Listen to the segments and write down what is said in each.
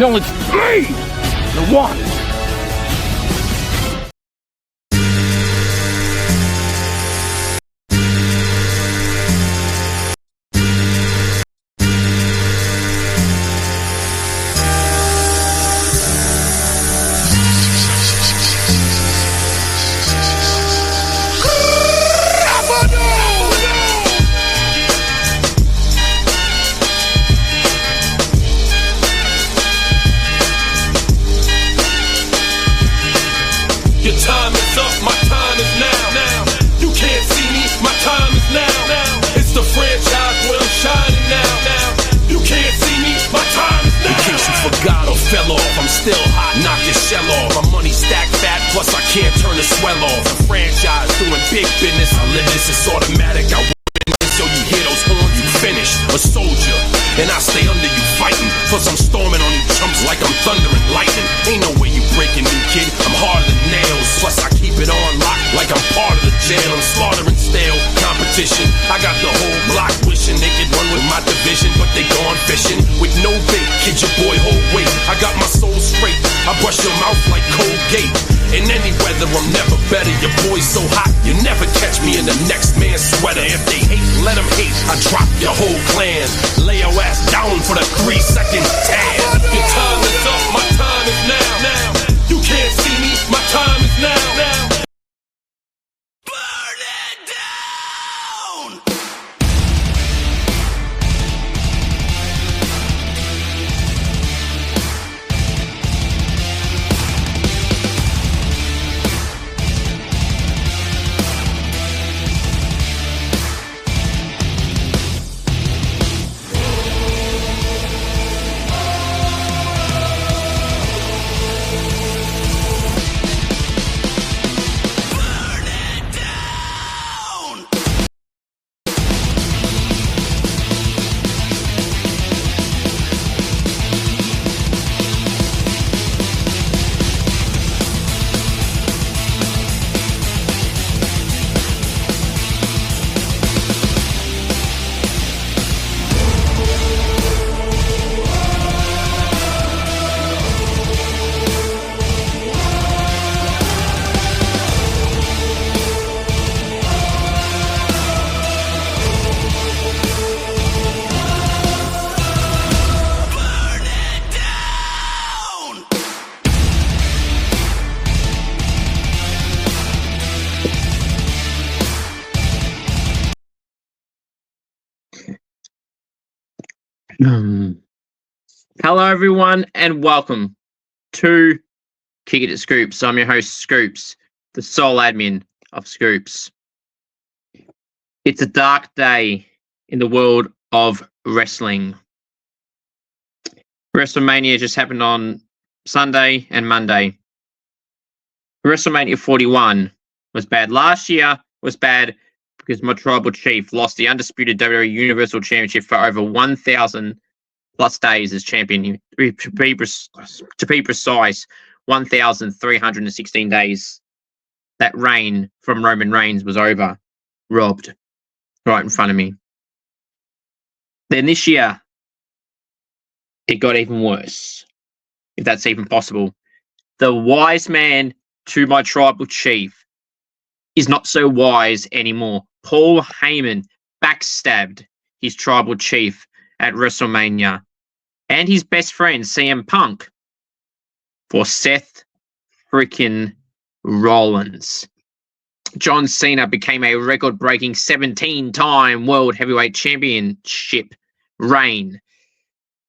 No, it's me! The one! Still hot, knock your shell off. My money stacked fat, plus I can't turn the swell off. A franchise doing big business. I live this, it's automatic. I win this, so you hear those horns, you finished. A soldier, and I stay under you fighting. Plus I'm storming on you chumps like I'm thunder and lightning. Ain't no way you breaking me, kid. I'm harder than nails. Plus I keep it on lock like I'm part of the jail. I'm slaughtering stale competition. I got the whole block wishing they could run with my division, but they gone fishing with no bait. Kid, your boy hold weight. I got my soul straight. I brush your mouth like Colgate. In any weather, I'm never better. Your boy's so hot, you never catch me in the next man's sweater. If they hate, let them hate. I drop your whole clan. Lay your ass down for the 3-second tan. Your time is up, my time is now. You can't see me, my time is now. Burn it down! Hello, everyone, and welcome to Kick It at Scoops. I'm your host, Scoops, the sole admin of Scoops. It's a dark day in the world of wrestling. WrestleMania just happened on Sunday and Monday. WrestleMania 41 was bad. Last year was bad because my tribal chief lost the undisputed WWE Universal Championship for over 1,000 plus days as champion. To be precise, 1,316 days. That reign from Roman Reigns was over, robbed, right in front of me. Then this year, it got even worse, if that's even possible. The wise man to my tribal chief is not so wise anymore. Paul Heyman backstabbed his tribal chief at WrestleMania and his best friend CM Punk for Seth freaking Rollins. John Cena became a record-breaking 17-time World Heavyweight Championship reign.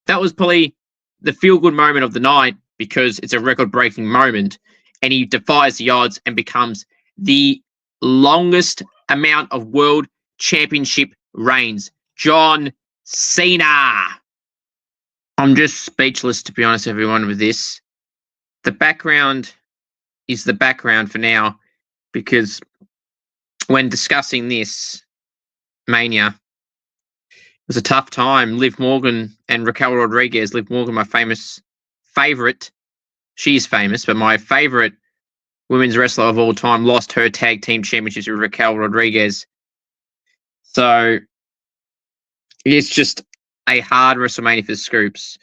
That was probably the feel-good moment of the night because it's a record-breaking moment, and he defies the odds and becomes the longest amount of World Championship reigns. John Cena. I'm just speechless, to be honest, everyone, with this. The background is the background for now, because when discussing this Mania, it was a tough time. Liv Morgan and Raquel Rodriguez. Liv Morgan, my favorite. She's famous, but my favorite women's wrestler of all time, lost her tag team championships with Raquel Rodriguez. So it's just a hard WrestleMania for Scoops.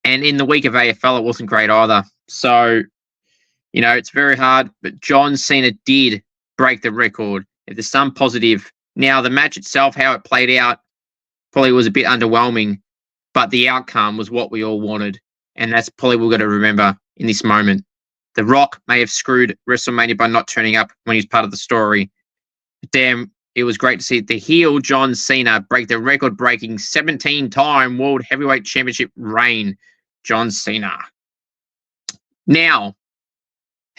And in the week of AFL, it wasn't great either. So, it's very hard. But John Cena did break the record. If there's some positive. Now, the match itself, how it played out, probably was a bit underwhelming. But the outcome was what we all wanted. And that's probably what we've got to remember in this moment. The Rock may have screwed WrestleMania by not turning up when he's part of the story. But damn, it was great to see the heel John Cena break the record-breaking 17-time World Heavyweight Championship reign. John Cena. Now,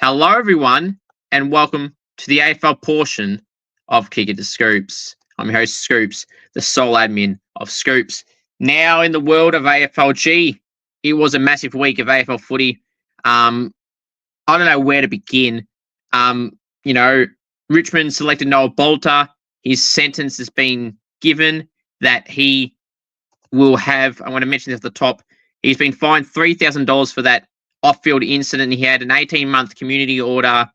hello everyone, and welcome to the AFL portion of Kick It to Scoops. I'm your host, Scoops, the sole admin of Scoops. Now, in the world of AFLG, it was a massive week of AFL footy. I don't know where to begin. Richmond selected Noah Bolter. His sentence has been given that he will have, I want to mention this at the top, he's been fined $3,000 for that off-field incident. He had an 18-month community order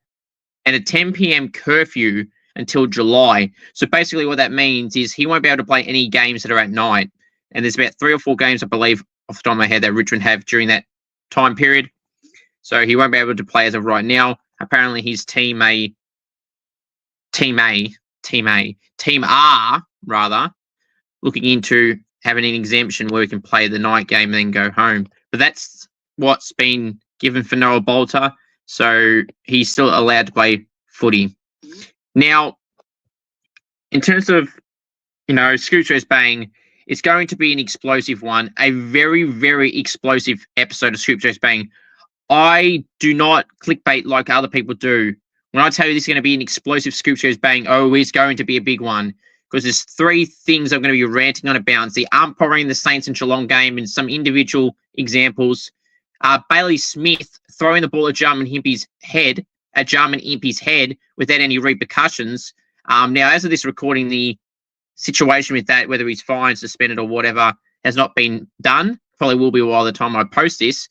and a 10 p.m. curfew until July. So basically what that means is he won't be able to play any games that are at night. And there's about 3 or 4 games, I believe, off the top of my head, that Richmond have during that time period. So he won't be able to play as of right now. Apparently his Team R, looking into having an exemption where we can play the night game and then go home. But that's what's been given for Noah Bolter. So he's still allowed to play footy. Now, in terms of, Scoops vs Bang, it's going to be an explosive one, a very, very explosive episode of Scoops vs Bang. I do not clickbait like other people do. When I tell you this is going to be an explosive Scoops vs Bang, it's going to be a big one. Because there's 3 things I'm going to be ranting on about. The umpiring, the Saints and Geelong game, and some individual examples. Bailey Smith throwing the ball at Jarman Impey's head, without any repercussions. Now, as of this recording, the situation with that, whether he's fined, suspended, or whatever, has not been done. Probably will be by the time I post this.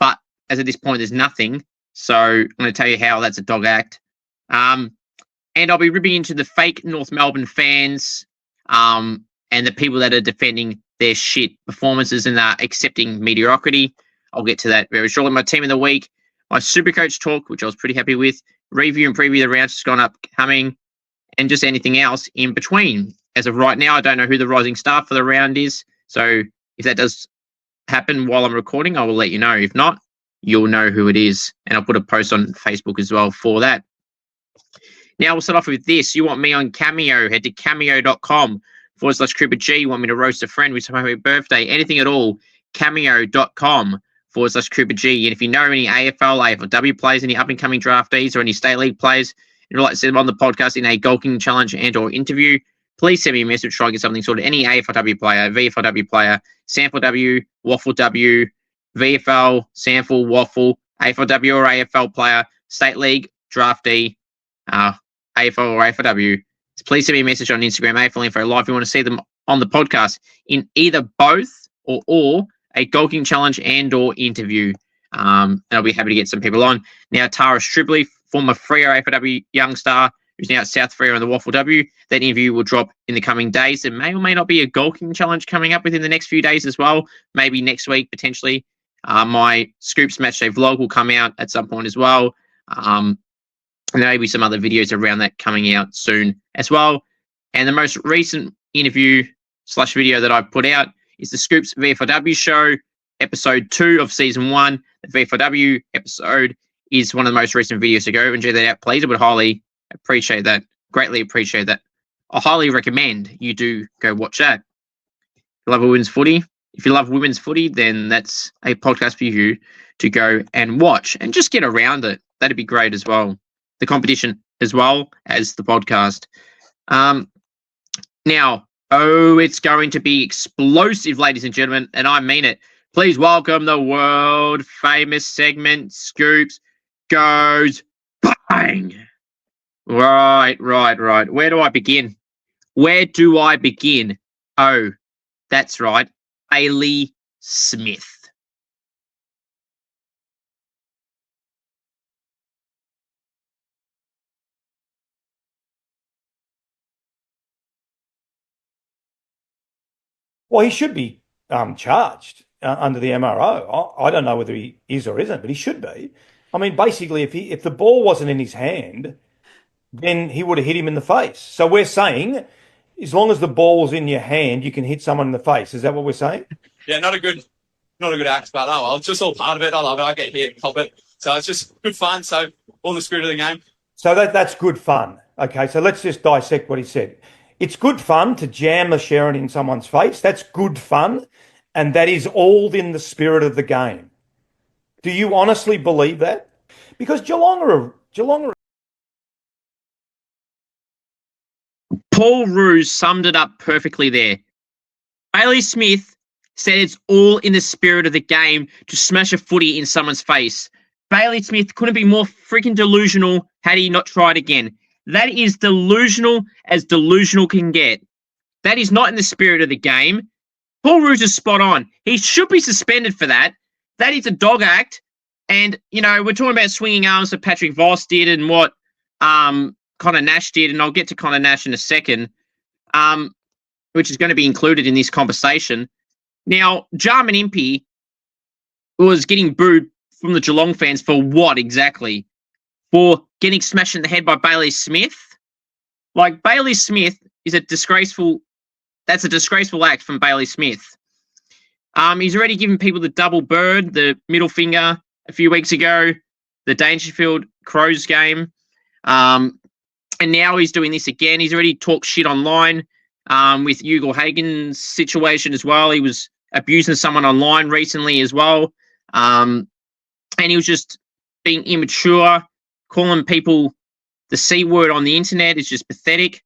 But as of this point, there's nothing. So I'm going to tell you how that's a dog act. And I'll be ripping into the fake North Melbourne fans and the people that are defending their shit performances and are accepting mediocrity. I'll get to that very shortly. My team of the week, my Supercoach talk, which I was pretty happy with, review and preview the rounds just gone upcoming, and just anything else in between. As of right now, I don't know who the rising star for the round is. So if that does happen while I'm recording, I will let you know. If not, you'll know who it is. And I'll put a post on Facebook as well for that. Now, we'll start off with this. You want me on Cameo, head to cameo.com/CooperG. You want me to roast a friend with some happy birthday, anything at all, cameo.com/CooperG. And if you know any AFL, AFLW players, any up-and-coming draftees or any state league players, you'd like to see them on the podcast in a golking challenge and or interview, please send me a message, try and get something sorted. Any AFLW player, VFLW player, Sample W, Waffle W, VFL, Sample, Waffle, AFLW or AFL player, state league, draftee, AFL or AFLW, please send me a message on Instagram, AFL Info Live, if you want to see them on the podcast in either both or a golking challenge and or interview. And I'll be happy to get some people on. Now, Tara Stribley, former Freo AFLW young star, who's now at South Freo on the Waffle W. That interview will drop in the coming days. There may or may not be a golking challenge coming up within the next few days as well. Maybe next week, potentially. My Scoops Matchday vlog will come out at some point as well. And there may be some other videos around that coming out soon as well. And the most recent interview/video that I put out is the Scoops VFLW show, episode 2 of season 1. The VFLW episode is one of the most recent videos to go. Enjoy that out, please. I would highly appreciate that. Greatly appreciate that. I highly recommend you do go watch that. If you love women's footy, then that's a podcast for you to go and watch and just get around it. That'd be great as well. The competition as well as the podcast. Now, it's going to be explosive, ladies and gentlemen, and I mean it. Please welcome the world famous segment, Scoops Goes Bang. Right. Where do I begin? Oh, that's right. Bailey Smith. Well, he should be charged. under the MRO. I don't know whether he is or isn't, but he should be. I mean, basically, if the ball wasn't in his hand, then he would have hit him in the face. So we're saying, as long as the ball's in your hand, you can hit someone in the face. Is that what we're saying? Yeah, not a good act, but oh well, it's just all part of it. I love it. I get hit, pop it. So it's just good fun. So all in the spirit of the game. So that's good fun. Okay, so let's just dissect what he said. It's good fun to jam the Sharon in someone's face. That's good fun. And that is all in the spirit of the game. Do you honestly believe that? Because Geelong are Paul Roos summed it up perfectly there. Bailey Smith said it's all in the spirit of the game to smash a footy in someone's face. Bailey Smith couldn't be more freaking delusional had he not tried again. That is delusional as delusional can get. That is not in the spirit of the game. Paul Roos is spot on. He should be suspended for that. That is a dog act. And, you know, we're talking about swinging arms that Patrick Voss did and what Connor Nash did, and I'll get to Connor Nash in a second, which is going to be included in this conversation. Now, Jarman Impey was getting booed from the Geelong fans for what exactly? For getting smashed in the head by Bailey Smith? Like, Bailey Smith is a disgraceful act from Bailey Smith. He's already given people the double bird, the middle finger a few weeks ago, the Dangerfield Crows game. And now he's doing this again. He's already talked shit online with Hugo Hagen's situation as well. He was abusing someone online recently as well. And he was just being immature, calling people the C word on the internet is just pathetic.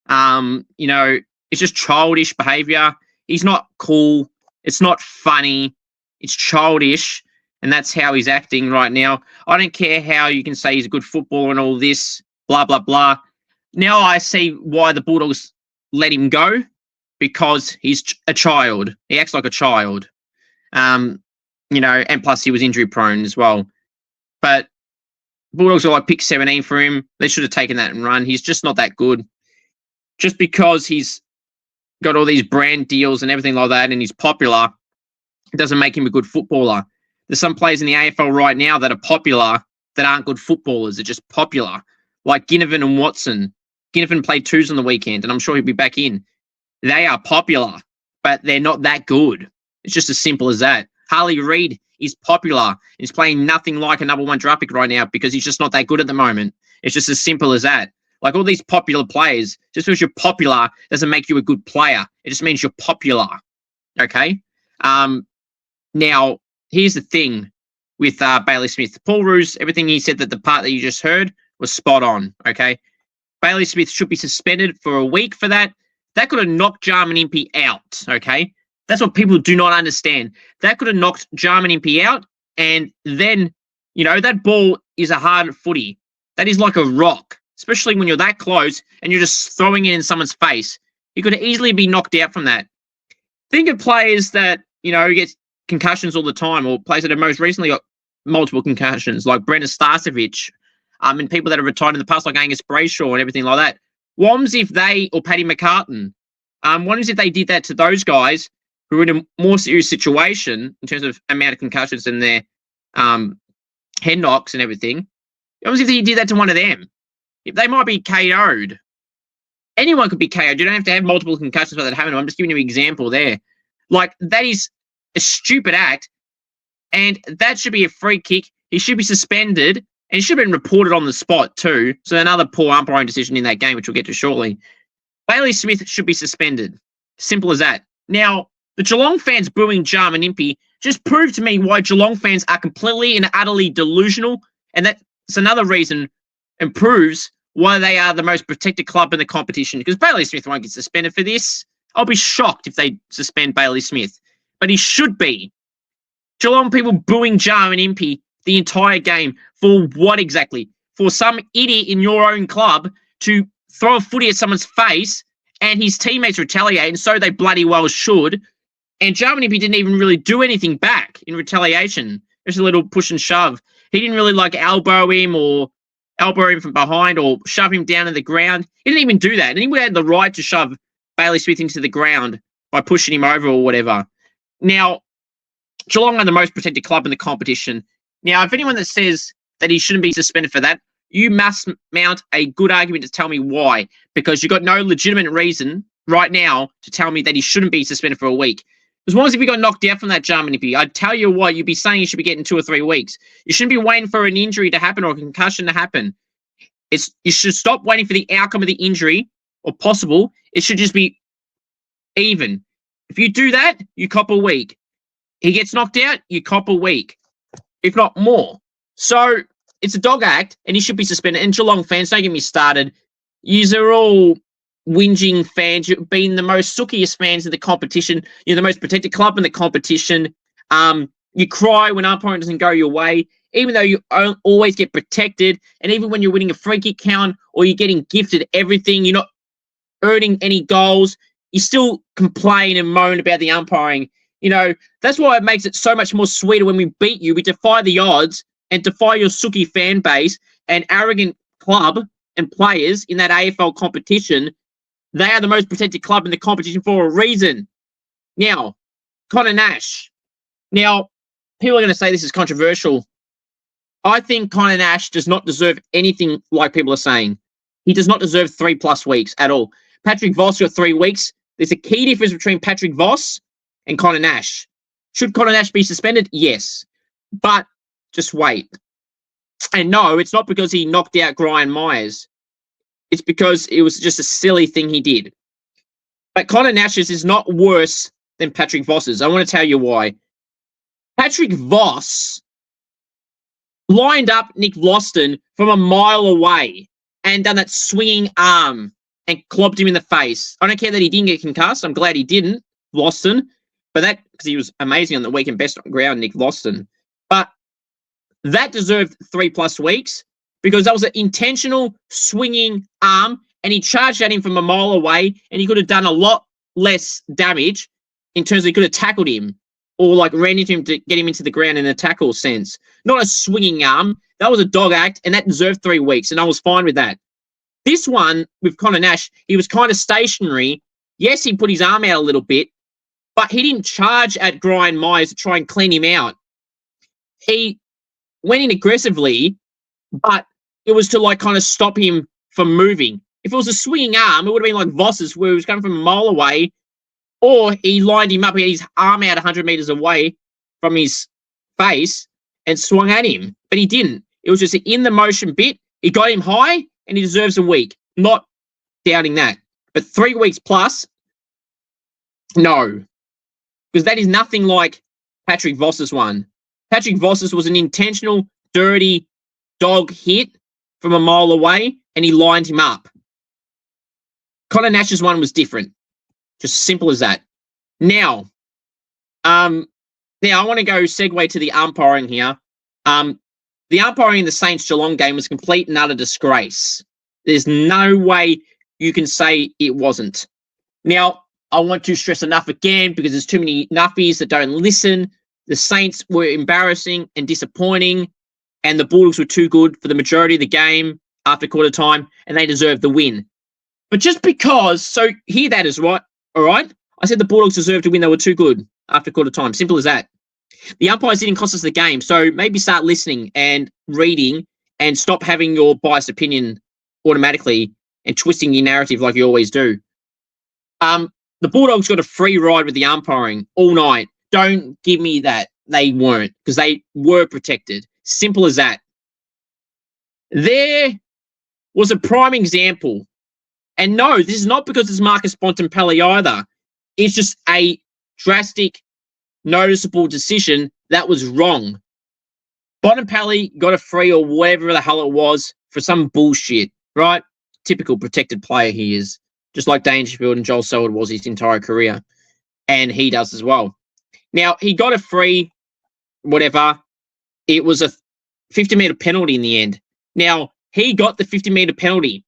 You know, it's just childish behavior. He's not cool. It's not funny. It's childish. And that's how he's acting right now. I don't care how you can say he's a good footballer and all this, blah, blah, blah. Now I see why the Bulldogs let him go, because he's a child. He acts like a child. You know, and plus he was injury prone as well. But Bulldogs are like pick 17 for him. They should have taken that and run. He's just not that good. Just because he's got all these brand deals and everything like that and he's popular, it doesn't make him a good footballer. There's some players in the AFL right now that are popular that aren't good footballers. They're just popular. Like Ginnivan and Watson. Ginnivan played twos on the weekend, and I'm sure he'll be back in. They are popular, but they're not that good. It's just as simple as that. Harley Reid is popular. He's playing nothing like a number one draft pick right now because he's just not that good at the moment. It's just as simple as that. Like all these popular players, just because you're popular doesn't make you a good player. It just means you're popular. Okay? Now, here's the thing with Bailey Smith. Paul Roos, everything he said, that the part that you just heard was spot on. Okay? Bailey Smith should be suspended for a week for that. That could have knocked Jarman Impey out. Okay? That's what people do not understand. That could have knocked Jarman Impey out, and then, you know, that ball is a hard footy. That is like a rock, especially when you're that close and you're just throwing it in someone's face. You could easily be knocked out from that. Think of players that, you know, get concussions all the time, or players that have most recently got multiple concussions, like Brendan Starcevic, and people that have retired in the past, like Angus Brayshaw and everything like that. What happens if they, or Paddy McCartan, what happens if they did that to those guys who are in a more serious situation in terms of amount of concussions and their head knocks and everything? What happens if he did that to one of them? If they might be KO'd. Anyone could be KO'd. You don't have to have multiple concussions for that happening. I'm just giving you an example there. Like, that is a stupid act, and that should be a free kick. He should be suspended, and he should have been reported on the spot too. So another poor umpiring decision in that game, which we'll get to shortly. Bailey Smith should be suspended. Simple as that. Now, the Geelong fans booing Jarman Impey just proved to me why Geelong fans are completely and utterly delusional, and that's another reason and proves why they are the most protected club in the competition, because Bailey Smith won't get suspended for this. I'll be shocked if they suspend Bailey Smith, but he should be. Geelong people booing Jarman Impey the entire game for what exactly? For some idiot in your own club to throw a footy at someone's face and his teammates retaliate, and so they bloody well should. And Jarman Impey didn't even really do anything back in retaliation. Just a little push and shove. He didn't really like elbow him from behind or shove him down to the ground. He didn't even do that. And he had the right to shove Bailey Smith into the ground by pushing him over or whatever. Now, Geelong are the most protected club in the competition. Now, if anyone that says that he shouldn't be suspended for that, you must mount a good argument to tell me why, because you've got no legitimate reason right now to tell me that he shouldn't be suspended for a week. As long as if he got knocked out from that Jarman Impey, I'd tell you what, you'd be saying he should be getting 2 or 3 weeks. You shouldn't be waiting for an injury to happen or a concussion to happen. You should stop waiting for the outcome of the injury or possible. It should just be even. If you do that, you cop a week. He gets knocked out, you cop a week, if not more. So it's a dog act, and he should be suspended. And Geelong fans, don't get me started. Yous are all whinging fans. You've been the most sookiest fans in the competition. You're the most protected club in the competition. You cry when umpiring doesn't go your way, even though you always get protected. And even when you're winning a free kick count or you're getting gifted everything, you're not earning any goals, you still complain and moan about the umpiring. You know, that's why it makes it so much more sweeter when we beat you. We defy the odds and defy your sookie fan base and arrogant club and players in that AFL competition. They are the most protected club in the competition for a reason. Now, Connor Nash. Now, people are going to say this is controversial. I think Connor Nash does not deserve anything like people are saying. He does not deserve 3+ weeks at all. Patrick Voss got 3 weeks. There's a key difference between Patrick Voss and Connor Nash. Should Connor Nash be suspended? Yes. But just wait. And no, it's not because he knocked out Brian Myers. It's because it was just a silly thing he did. But Connor Nash's is not worse than Patrick Voss's. I want to tell you why. Patrick Voss lined up Nick Loston from a mile away and done that swinging arm and clobbed him in the face. I don't care that he didn't get concussed. I'm glad he didn't, Loston. But that, because he was amazing on the weekend, best on ground, Nick Loston. But that deserved 3+ weeks because that was an intentional swinging arm and he charged at him from a mile away and he could have done a lot less damage in terms of he could have tackled him or like ran into him to get him into the ground in a tackle sense. Not a swinging arm. That was a dog act and that deserved 3 weeks and I was fine with that. This one with Connor Nash, he was kind of stationary. Yes, he put his arm out a little bit, but he didn't charge at Brian Myers to try and clean him out. He went in aggressively, but it was to like kind of stop him from moving. If it was a swinging arm, it would have been like Voss's where he was coming from a mile away, or he lined him up, he had his arm out 100 meters away from his face and swung at him, but he didn't. It was just an in the motion bit. He got him high and he deserves a week. Not doubting that. But 3 weeks plus, no. Because that is nothing like Patrick Voss's one. Patrick Voss's was an intentional, dirty dog hit from a mile away, and he lined him up. Connor Nash's one was different. Just simple as that. Now I want to go segue to the umpiring here. The umpiring in the Saints-Geelong game was complete and utter disgrace. There's no way you can say it wasn't. Now, I want to stress enough again because there's too many nuffies that don't listen. The Saints were embarrassing and disappointing, and the Bulldogs were too good for the majority of the game after quarter time, and they deserved the win. But just because, so hear that as right, all right? I said the Bulldogs deserved to win. They were too good after quarter time. Simple as that. The umpires didn't cost us the game, so maybe start listening and reading and stop having your biased opinion automatically and twisting your narrative like you always do. The Bulldogs got a free ride with the umpiring all night. Don't give me that. They weren't, because they were protected. Simple as that. There was a prime example. And no, this is not because it's Marcus Bontempelli either. It's just a drastic, noticeable decision that was wrong. Bontempelli got a free or whatever the hell it was for some bullshit, right? Typical protected player he is. Just like Dangerfield and Joel Selwood was his entire career. And he does as well. Now, he got a free, whatever. It was a 50-metre penalty in the end. Now, he got the 50-metre penalty.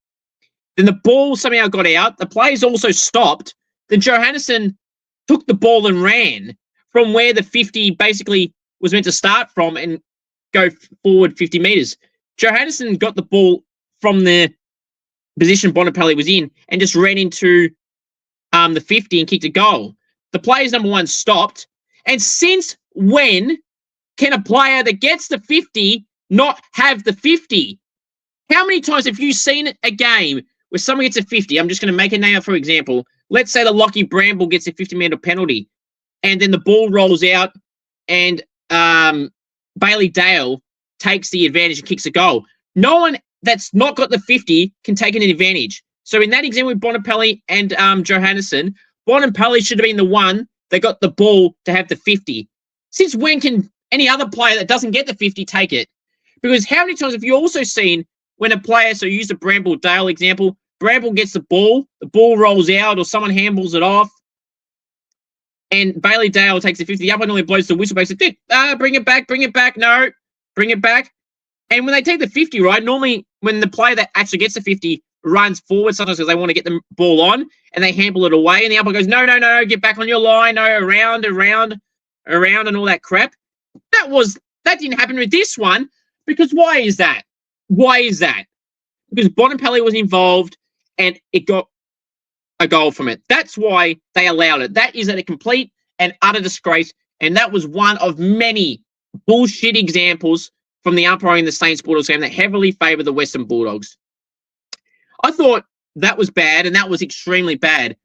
Then the ball somehow got out. The players also stopped. Then Johannesson took the ball and ran from where the 50 basically was meant to start from and go forward 50 metres. Johannesson got the ball from the position Bontempelli was in and just ran into the 50 and kicked a goal. The players, number one, stopped, And since when can a player that gets the 50 not have the 50? How many times have you seen a game where someone gets a 50? I'm just going to make a name up for example. Let's say the Lockie Bramble gets a 50-metre penalty and then the ball rolls out and Bailey Dale takes the advantage and kicks a goal. No one that's not got the 50 can take an advantage. So in that example with Bonapelli and Johannesson, Bonapelli should have been the one that got the ball to have the 50. Since when can any other player that doesn't get the 50 take it? Because how many times have you also seen when a player, so use the Bramble Dale example, Bramble gets the ball rolls out or someone handballs it off, and Bailey Dale takes the 50. The umpire normally blows the whistle back, says, bring it back, no, bring it back. And when they take the 50, right, normally when the player that actually gets the 50 runs forward, sometimes because they want to get the ball on, and they handball it away, and the umpire goes, no, get back on your line, no, around, and all that crap. That didn't happen with this one, because why is that? Because Bonapelli was involved, and it got a goal from it. That's why they allowed it. That is a complete and utter disgrace, and that was one of many bullshit examples from the umpiring in the Saints Bulldogs game that heavily favoured the Western Bulldogs. I thought that was bad, and that was extremely bad.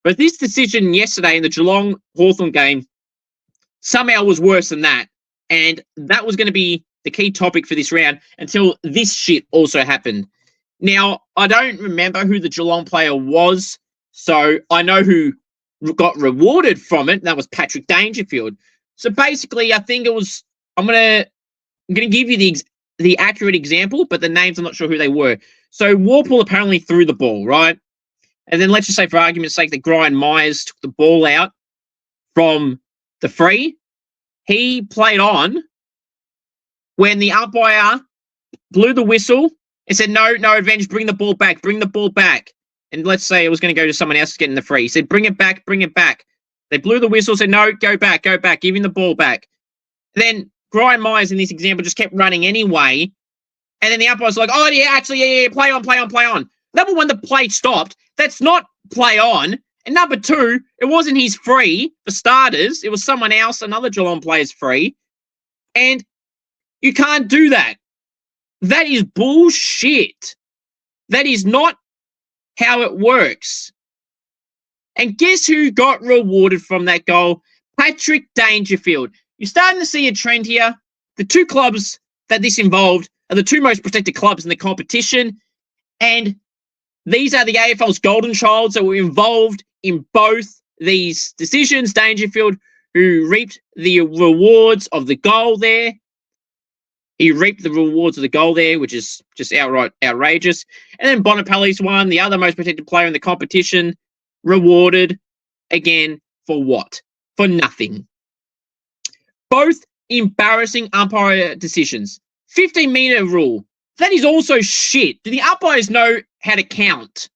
But this decision yesterday in the Geelong Hawthorn game somehow was worse than that. And that was going to be the key topic for this round until this shit also happened. Now, I don't remember who the Geelong player was, so I know who got rewarded from it, and that was Patrick Dangerfield. So basically, I think it was, I'm going to give you the accurate example, but the names I'm not sure who they were. So Warple apparently threw the ball, right? And then let's just say for argument's sake that Brian Myers took the ball out from the free. He played on when the umpire blew the whistle and said, no advantage, bring the ball back. And let's say it was going to go to someone else getting the free. He said, bring it back. They blew the whistle, said, no, go back, give him the ball back. Then Brian Myers in this example just kept running anyway. And then the umpire was like, oh, yeah, play on. Number one, the play stopped. That's not play on. And number two, it wasn't his free for starters. It was someone else, another Geelong player's free. And you can't do that. That is bullshit. That is not how it works. And guess who got rewarded from that goal? Patrick Dangerfield. You're starting to see a trend here. The two clubs that this involved are the two most protected clubs in the competition. And these are the AFL's golden childs that were involved in both these decisions. Dangerfield, who reaped the rewards of the goal there. He reaped the rewards of the goal there, which is just outright outrageous. And then Bonapelli's one, the other most protected player in the competition, rewarded again for what? For nothing. Both embarrassing umpire decisions. 15-metre rule. That is also shit. Do the umpires know how to count?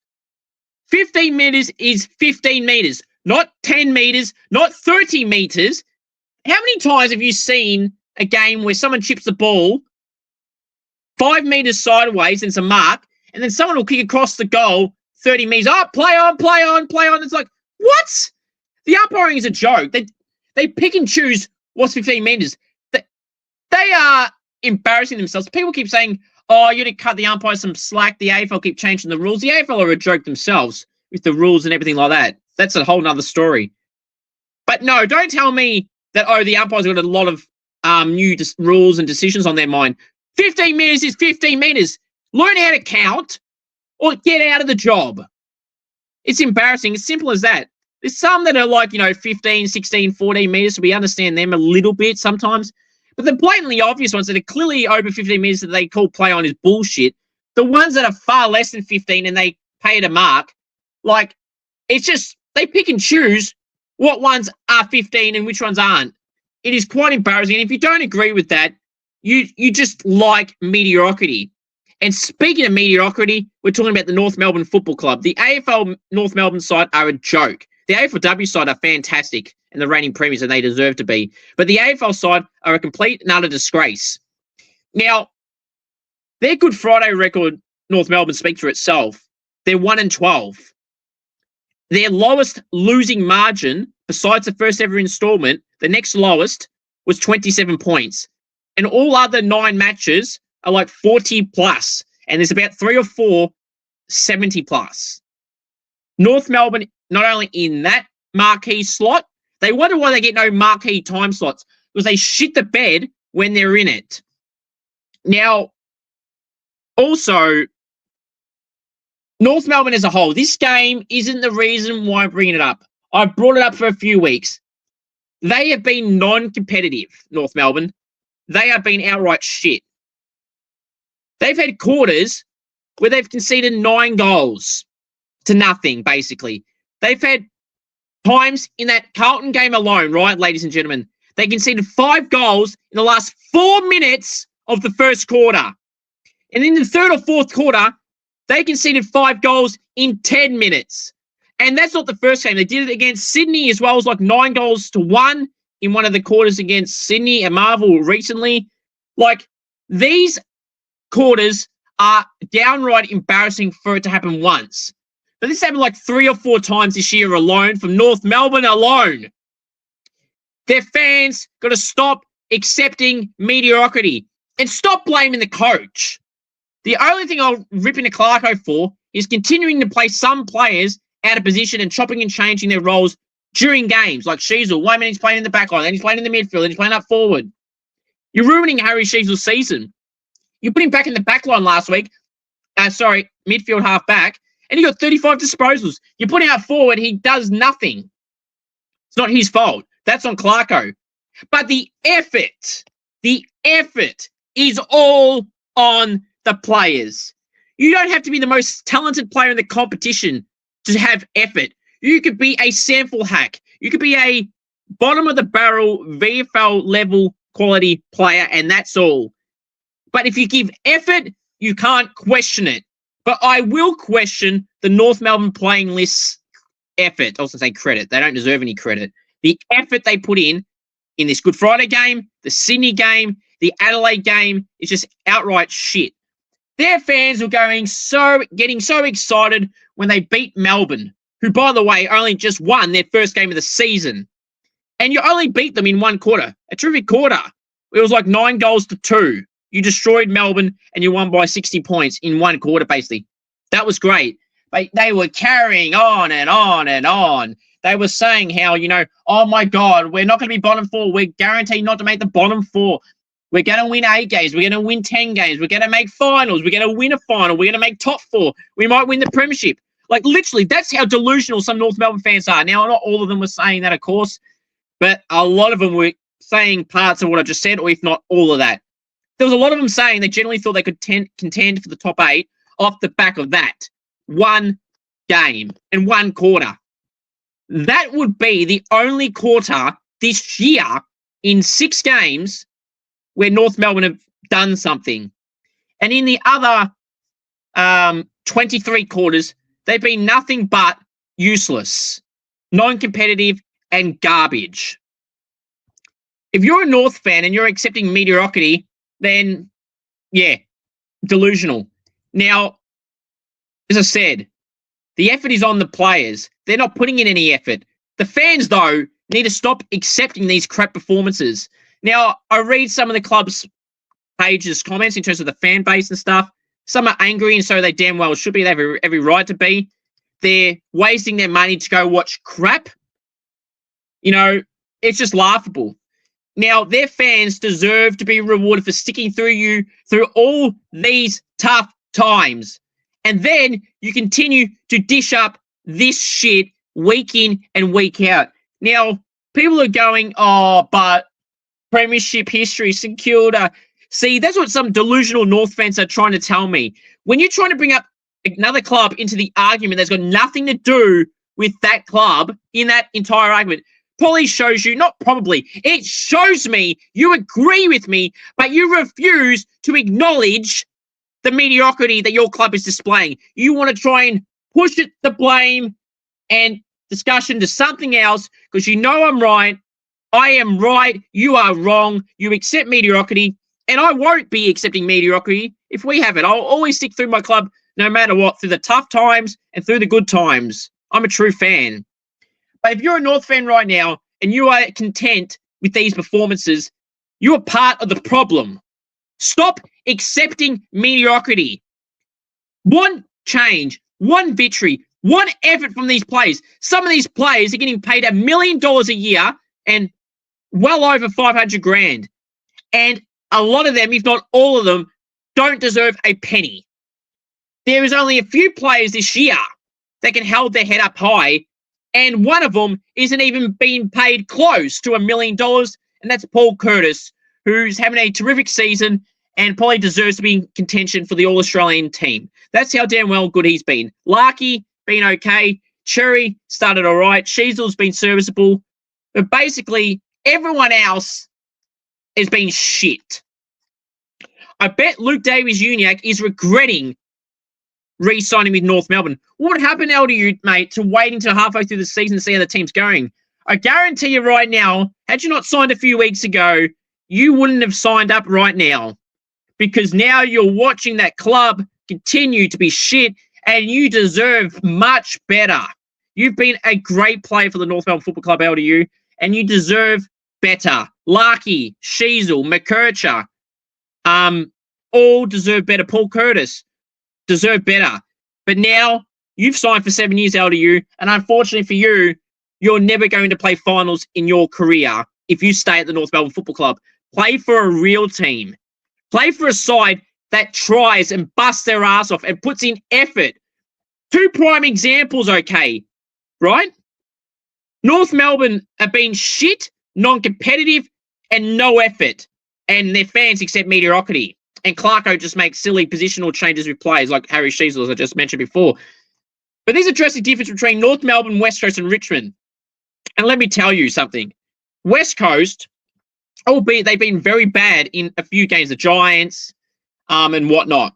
15 metres is 15 metres, not 10 metres, not 30 metres. How many times have you seen a game where someone chips the ball 5 metres sideways and it's a mark, and then someone will kick across the goal 30 metres. Oh, play on. It's like, what? The umpiring is a joke. They pick and choose what's 15 metres. They are embarrassing themselves. People keep saying, oh, you need to cut the umpires some slack. The AFL keep changing the rules. The AFL are a joke themselves with the rules and everything like that. That's a whole nother story. But no, don't tell me that, the umpires got a lot of new rules and decisions on their mind. 15 metres is 15 metres. Learn how to count or get out of the job. It's embarrassing. It's simple as that. There's some that are like, 15, 16, 14 metres, so we understand them a little bit sometimes. But the blatantly obvious ones that are clearly over 15 metres that they call play on is bullshit. The ones that are far less than 15 and they pay it a mark, like, it's just, they pick and choose what ones are 15 and which ones aren't. It is quite embarrassing. And if you don't agree with that, you just like mediocrity. And speaking of mediocrity, we're talking about the North Melbourne Football Club. The AFL North Melbourne side are a joke. The AFLW side are fantastic and the reigning premiers, and they deserve to be. But the AFL side are a complete and utter disgrace. Now, their Good Friday record, North Melbourne, speaks for itself. They're 1-12. their lowest losing margin, besides the first ever installment, the next lowest was 27 points. And all other 9 matches are like 40 plus. And there's about 3 or 4 70 plus. North Melbourne, not only in that marquee slot, they wonder why they get no marquee time slots, because they shit the bed when they're in it. Now, also, North Melbourne as a whole, this game isn't the reason why I'm bringing it up. I've brought it up for a few weeks. They have been non-competitive, North Melbourne. They have been outright shit. They've had quarters where they've conceded 9 goals to nothing, basically. They've had times in that Carlton game alone, right, ladies and gentlemen, they conceded 5 goals in the last 4 minutes of the first quarter. And in the third or fourth quarter, they conceded 5 goals in 10 minutes. And that's not the first game. They did it against Sydney as well. It was like 9-1 in one of the quarters against Sydney and Marvel recently. Like, these quarters are downright embarrassing for it to happen once. But this happened like 3 or 4 times this year alone, from North Melbourne alone. Their fans got to stop accepting mediocrity and stop blaming the coach. The only thing I'll rip into Clarko for is continuing to play some players out of position and chopping and changing their roles during games, like Sheasel. 1 minute he's playing in the back line, then he's playing in the midfield, then he's playing up forward. You're ruining Harry Sheasel's season. You put him back in the back line last week, midfield half back, and he got 35 disposals. You put him out forward, he does nothing. It's not his fault. That's on Clarko. But the effort is all on the players. You don't have to be the most talented player in the competition to have effort. You could be a sample hack. You could be a bottom of the barrel VFL level quality player, and that's all. But if you give effort, you can't question it. But I will question the North Melbourne playing list's effort. I was going to say credit. They don't deserve any credit. The effort they put in this Good Friday game, the Sydney game, the Adelaide game, is just outright shit. Their fans were getting so excited when they beat Melbourne, who, by the way, only just won their first game of the season. And you only beat them in one quarter, a terrific quarter. It was like 9-2. You destroyed Melbourne and you won by 60 points in one quarter, basically. That was great. But they were carrying on and on and on. They were saying how, oh my God, we're not going to be bottom 4. We're guaranteed not to make the bottom 4. We're going to win 8 games. We're going to win 10 games. We're going to make finals. We're going to win a final. We're going to make top 4. We might win the premiership. Like, literally, that's how delusional some North Melbourne fans are. Now, not all of them were saying that, of course, but a lot of them were saying parts of what I just said, or if not all of that. There was a lot of them saying they generally thought they could contend for the top 8 off the back of that. One game and one quarter. That would be the only quarter this year in 6 games where North Melbourne have done something. And in the other 23 quarters, they've been nothing but useless, non-competitive, and garbage. If you're a North fan and you're accepting mediocrity, then, yeah, delusional. Now, as I said, the effort is on the players. They're not putting in any effort. The fans, though, need to stop accepting these crap performances. Now, I read some of the club's pages' comments in terms of the fan base and stuff. Some are angry, and so they damn well should be. They have every right to be. They're wasting their money to go watch crap. It's just laughable. Now, their fans deserve to be rewarded for sticking through all these tough times. And then you continue to dish up this shit week in and week out. Now, people are going, oh, but premiership history, St Kilda. See, that's what some delusional North fans are trying to tell me. When you're trying to bring up another club into the argument that's got nothing to do with that club in that entire argument, probably shows you, not probably, it shows me you agree with me, but you refuse to acknowledge the mediocrity that your club is displaying. You want to try and push the blame and discussion to something else because you know I'm right. I am right. You are wrong. You accept mediocrity, and I won't be accepting mediocrity if we have it. I'll always stick through my club no matter what, through the tough times and through the good times. I'm a true fan. But if you're a North fan right now and you are content with these performances, you are part of the problem. Stop accepting mediocrity. One change, one victory, one effort from these players. Some of these players are getting paid $1 million a year and well over 500 grand. And a lot of them, if not all of them, don't deserve a penny. There is only a few players this year that can hold their head up high, and one of them isn't even being paid close to $1 million, and that's Paul Curtis, who's having a terrific season and probably deserves to be in contention for the All-Australian team. That's how damn well good he's been. Larky, been okay. Cherry started all right. Sheasel's been serviceable. But basically, everyone else has been shit. I bet Luke Davies-Uniacke is regretting re-signing with North Melbourne. What would happen, LDU, mate, to wait until halfway through the season to see how the team's going? I guarantee you right now, had you not signed a few weeks ago, you wouldn't have signed up right now. Because now you're watching that club continue to be shit, and you deserve much better. You've been a great player for the North Melbourne Football Club, LDU, and you deserve better. Larky, Sheasel, McKercher, all deserve better. Paul Curtis deserve better. But now you've signed for 7 years, LDU, and unfortunately for you, you're never going to play finals in your career if you stay at the North Melbourne Football Club. Play for a real team. Play for a side that tries and busts their ass off and puts in effort. 2 prime examples, okay, right? North Melbourne have been shit, non-competitive, and no effort. And their fans accept mediocrity. And Clarko just makes silly positional changes with players like Harry Sheasel, as I just mentioned before. But there's a drastic difference between North Melbourne, West Coast, and Richmond. And let me tell you something. West Coast, albeit they've been very bad in a few games, the Giants and whatnot.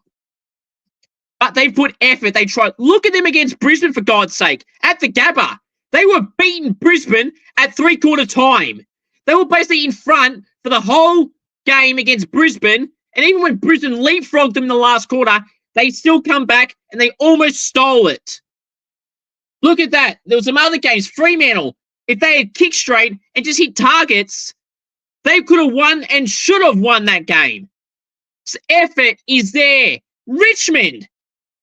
But they've put effort. They tried. Look at them against Brisbane, for God's sake. At the Gabba. They were beating Brisbane at three-quarter time. They were basically in front for the whole game against Brisbane. And even when Brisbane leapfrogged them in the last quarter, they still come back and they almost stole it. Look at that. There was some other games. Fremantle, if they had kicked straight and just hit targets, they could have won and should have won that game. So effort is there. Richmond,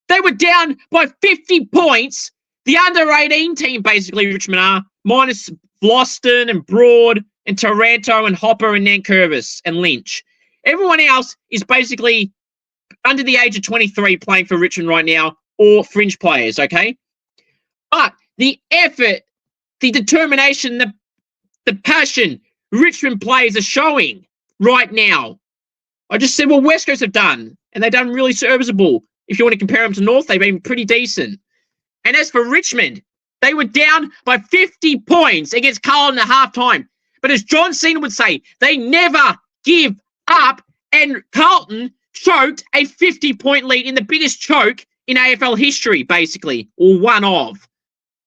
they were down by 50 points. The under-18 team, basically, Richmond are, minus Vlosten and Broad and Taranto and Hopper and Nankervis and Lynch. Everyone else is basically under the age of 23 playing for Richmond right now, or fringe players, okay? But the effort, the determination, the passion Richmond players are showing right now. I just said what West Coast have done, and they've done really serviceable. If you want to compare them to North, they've been pretty decent. And as for Richmond, they were down by 50 points against Carlton at halftime. But as John Cena would say, they never give up, and Carlton choked a 50-point lead in the biggest choke in AFL history, basically, or one of.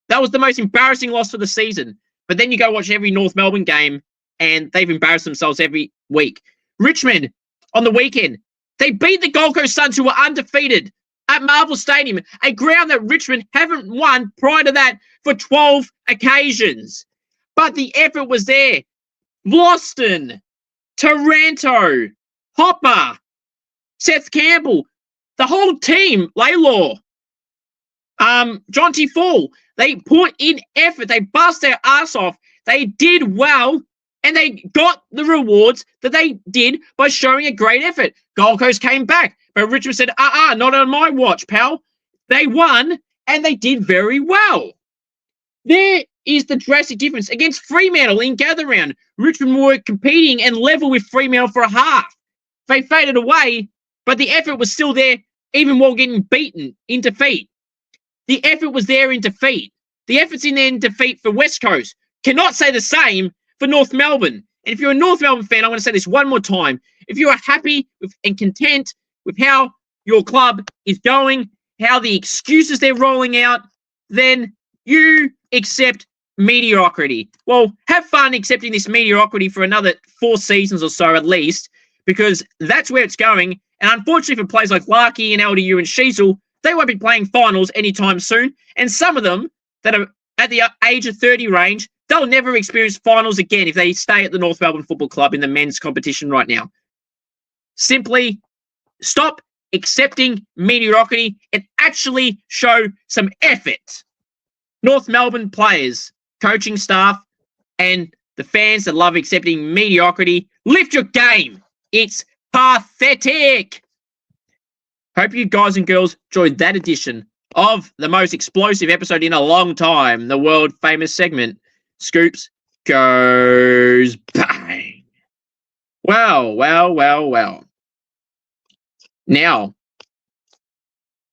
That was the most embarrassing loss for the season. But then you go watch every North Melbourne game, and they've embarrassed themselves every week. Richmond, on the weekend, they beat the Gold Coast Suns, who were undefeated, at Marvel Stadium, a ground that Richmond haven't won prior to that for 12 occasions. But the effort was there. Vlosten, Taranto, Hopper, Seth Campbell, the whole team, Laylaw, Jonty Fall, they put in effort. They bust their ass off. They did well, and they got the rewards that they did by showing a great effort. Gold Coast came back, but Richmond said, not on my watch, pal. They won, and they did very well. There is the drastic difference. Against Fremantle in gather round, Richmond were competing and level with Fremantle for a half. They faded away, but the effort was still there, even while getting beaten in defeat. The effort was there in defeat. The effort's in there in defeat for West Coast. Cannot say the same for North Melbourne. And if you're a North Melbourne fan, I want to say this one more time. If you are happy and content with how your club is going, how the excuses they're rolling out, then you accept mediocrity. Well, have fun accepting this mediocrity for another 4 seasons or so at least, because that's where it's going. And unfortunately for players like Larky and LDU and Sheasel, they won't be playing finals anytime soon. And some of them, that are at the age of 30 range, they'll never experience finals again if they stay at the North Melbourne Football Club in the men's competition right now. Simply stop accepting mediocrity and actually show some effort. North Melbourne players, coaching staff, and the fans that love accepting mediocrity, lift your game. It's pathetic. Hope you guys and girls enjoyed that edition of the most explosive episode in a long time, the world famous segment, Scoops Goes Bang. Well. Now,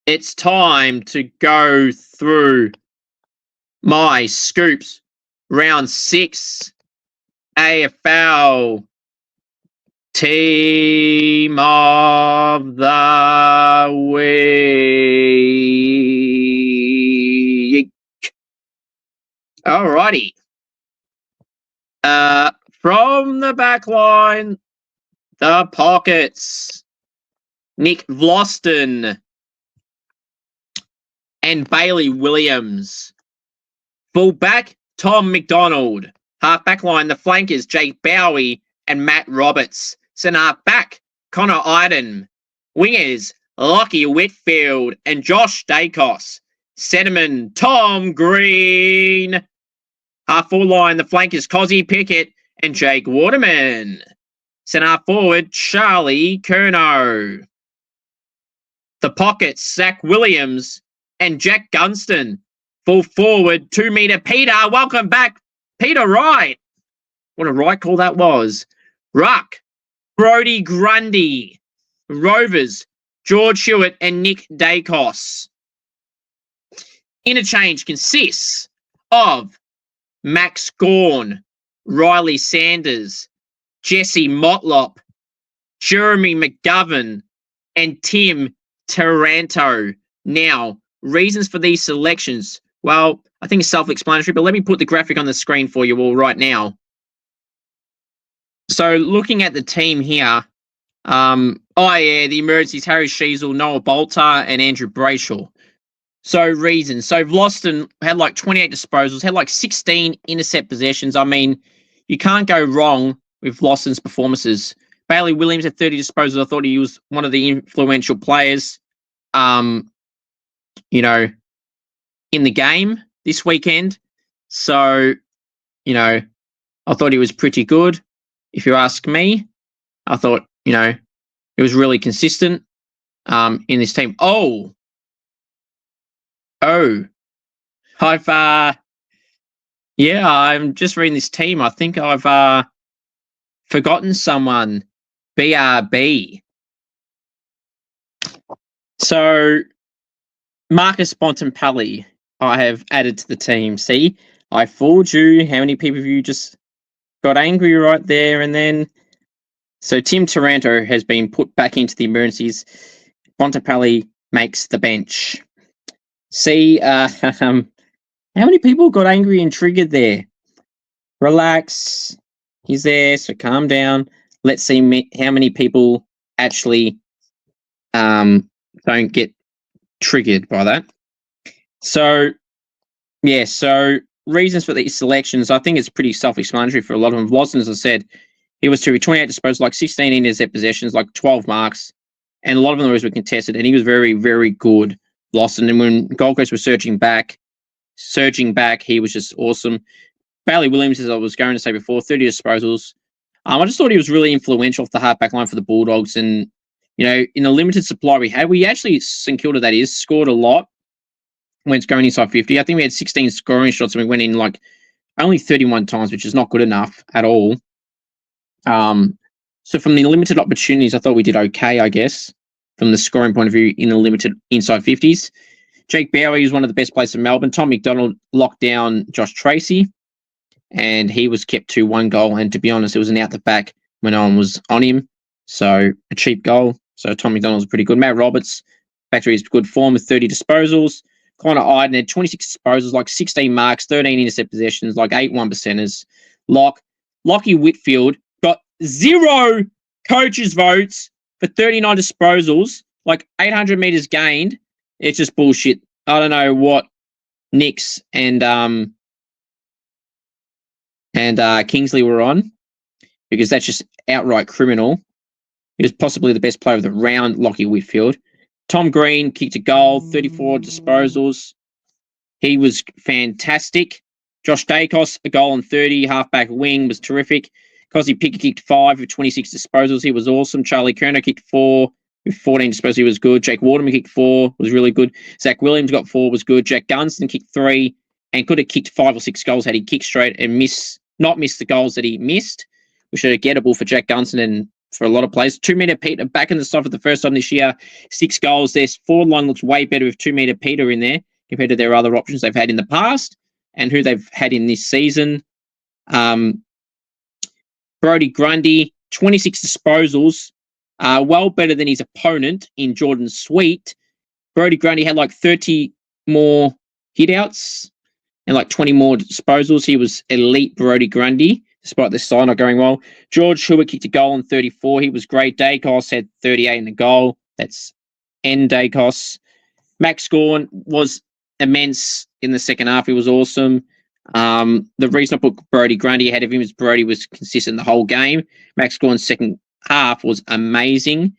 it's time to go through my Scoops Round 6 AFL Team of the Week. Alrighty. From the back line, the Pockets, Nick Vlosten and Bailey Williams. Fullback, Tom McDonald. Half-back line, the flankers, Jake Bowie and Matt Roberts. Centre-back, Connor Iden. Wingers, Lockie Whitfield and Josh Dacos. Centreman, Tom Green. Half-full line, the flankers, Cozzy Pickett and Jake Waterman. Centre-forward, Charlie Curnow. The Pockets, Zach Williams and Jack Gunston. Full forward, 2-metre Peter. Welcome back, Peter Wright. What a right call that was. Ruck, Brody Grundy. Rovers, George Hewitt and Nick Dacos. Interchange consists of Max Gorn, Riley Sanders, Jesse Motlop, Jeremy McGovern, and Tim Taranto. Now, reasons for these selections. Well, I think it's self-explanatory, but let me put the graphic on the screen for you all right now. So looking at the team here, the emergencies, Harry Sheasel, Noah Bolter, and Andrew Brayshaw. So reasons. So Vlosten had like 28 disposals, had like 16 intercept possessions. I mean, you can't go wrong with Vlosten's performances. Bailey Williams had 30 disposals. I thought he was one of the influential players, in the game this weekend. So, I thought he was pretty good. If you ask me, I thought, it was really consistent in this team. I'm just reading this team. I think I've forgotten someone. BRB. So, Marcus Bontempelli, I have added to the team. See, I fooled you. How many people of you just got angry right there? And then, so Tim Taranto has been put back into the emergencies. Bontempelli makes the bench. See, how many people got angry and triggered there? Relax. He's there, so calm down. Let's see how many people actually don't get triggered by that. So reasons for these selections, I think it's pretty self-explanatory for a lot of them. Vlosten, as I said, he was 28 disposals, like 16 intercept possessions, like 12 marks, and a lot of them were contested, and he was very, very good, Vlosten. And when Gold Coast was surging back, he was just awesome. Bailey Williams, as I was going to say before, 30 disposals. I just thought he was really influential off the half-back line for the Bulldogs, and in the limited supply we had, we actually, St Kilda that is, scored a lot when it's going inside 50. I think we had 16 scoring shots and we went in like only 31 times, which is not good enough at all. So from the limited opportunities, I thought we did okay, I guess, from the scoring point of view in the limited inside 50s. Jake Bowie is one of the best players in Melbourne. Tom McDonald locked down Josh Tracy, and he was kept to 1 goal. And to be honest, it was an out the back when no one was on him. So a cheap goal. So Tom McDonald's pretty good. Matt Roberts, back to his good form with 30 disposals. Connor Iden had 26 disposals, like 16 marks, 13 intercept possessions, like 8 1%ers. Lockie Whitfield got 0 coaches' votes for 39 disposals, like 800 metres gained. It's just bullshit. I don't know what Nix and Kingsley were on, because that's just outright criminal. He was possibly the best player of the round, Lockie Whitfield. Tom Green kicked a goal, 34 disposals. He was fantastic. Josh Dacos, a goal and 30, halfback wing, was terrific. Cosy Picker kicked 5 with 26 disposals. He was awesome. Charlie Kerner kicked 4 with 14 disposals. He was good. Jake Waterman kicked 4, was really good. Zach Williams got 4, was good. Jack Gunston kicked 3 and could have kicked 5 or 6 goals had he kicked straight and not missed the goals that he missed, which are gettable for Jack Gunston and for a lot of players. 2 metre Peter back in the side for the first time this year. 6 goals. Their forward line looks way better with 2 metre Peter in there compared to their other options they've had in the past and who they've had in this season. Brodie Grundy, 26 disposals, well better than his opponent in Jordan Sweet. Brodie Grundy had like 30 more hitouts and like 20 more disposals. He was elite Brodie Grundy, despite this side not going well. George Hewitt kicked a goal in 34. He was great. Dacos had 38 in the goal. That's N. Dacos. Max Gorn was immense in the second half. He was awesome. The reason I put Brodie Grundy ahead of him is Brodie was consistent the whole game. Max Gorn's second half was amazing.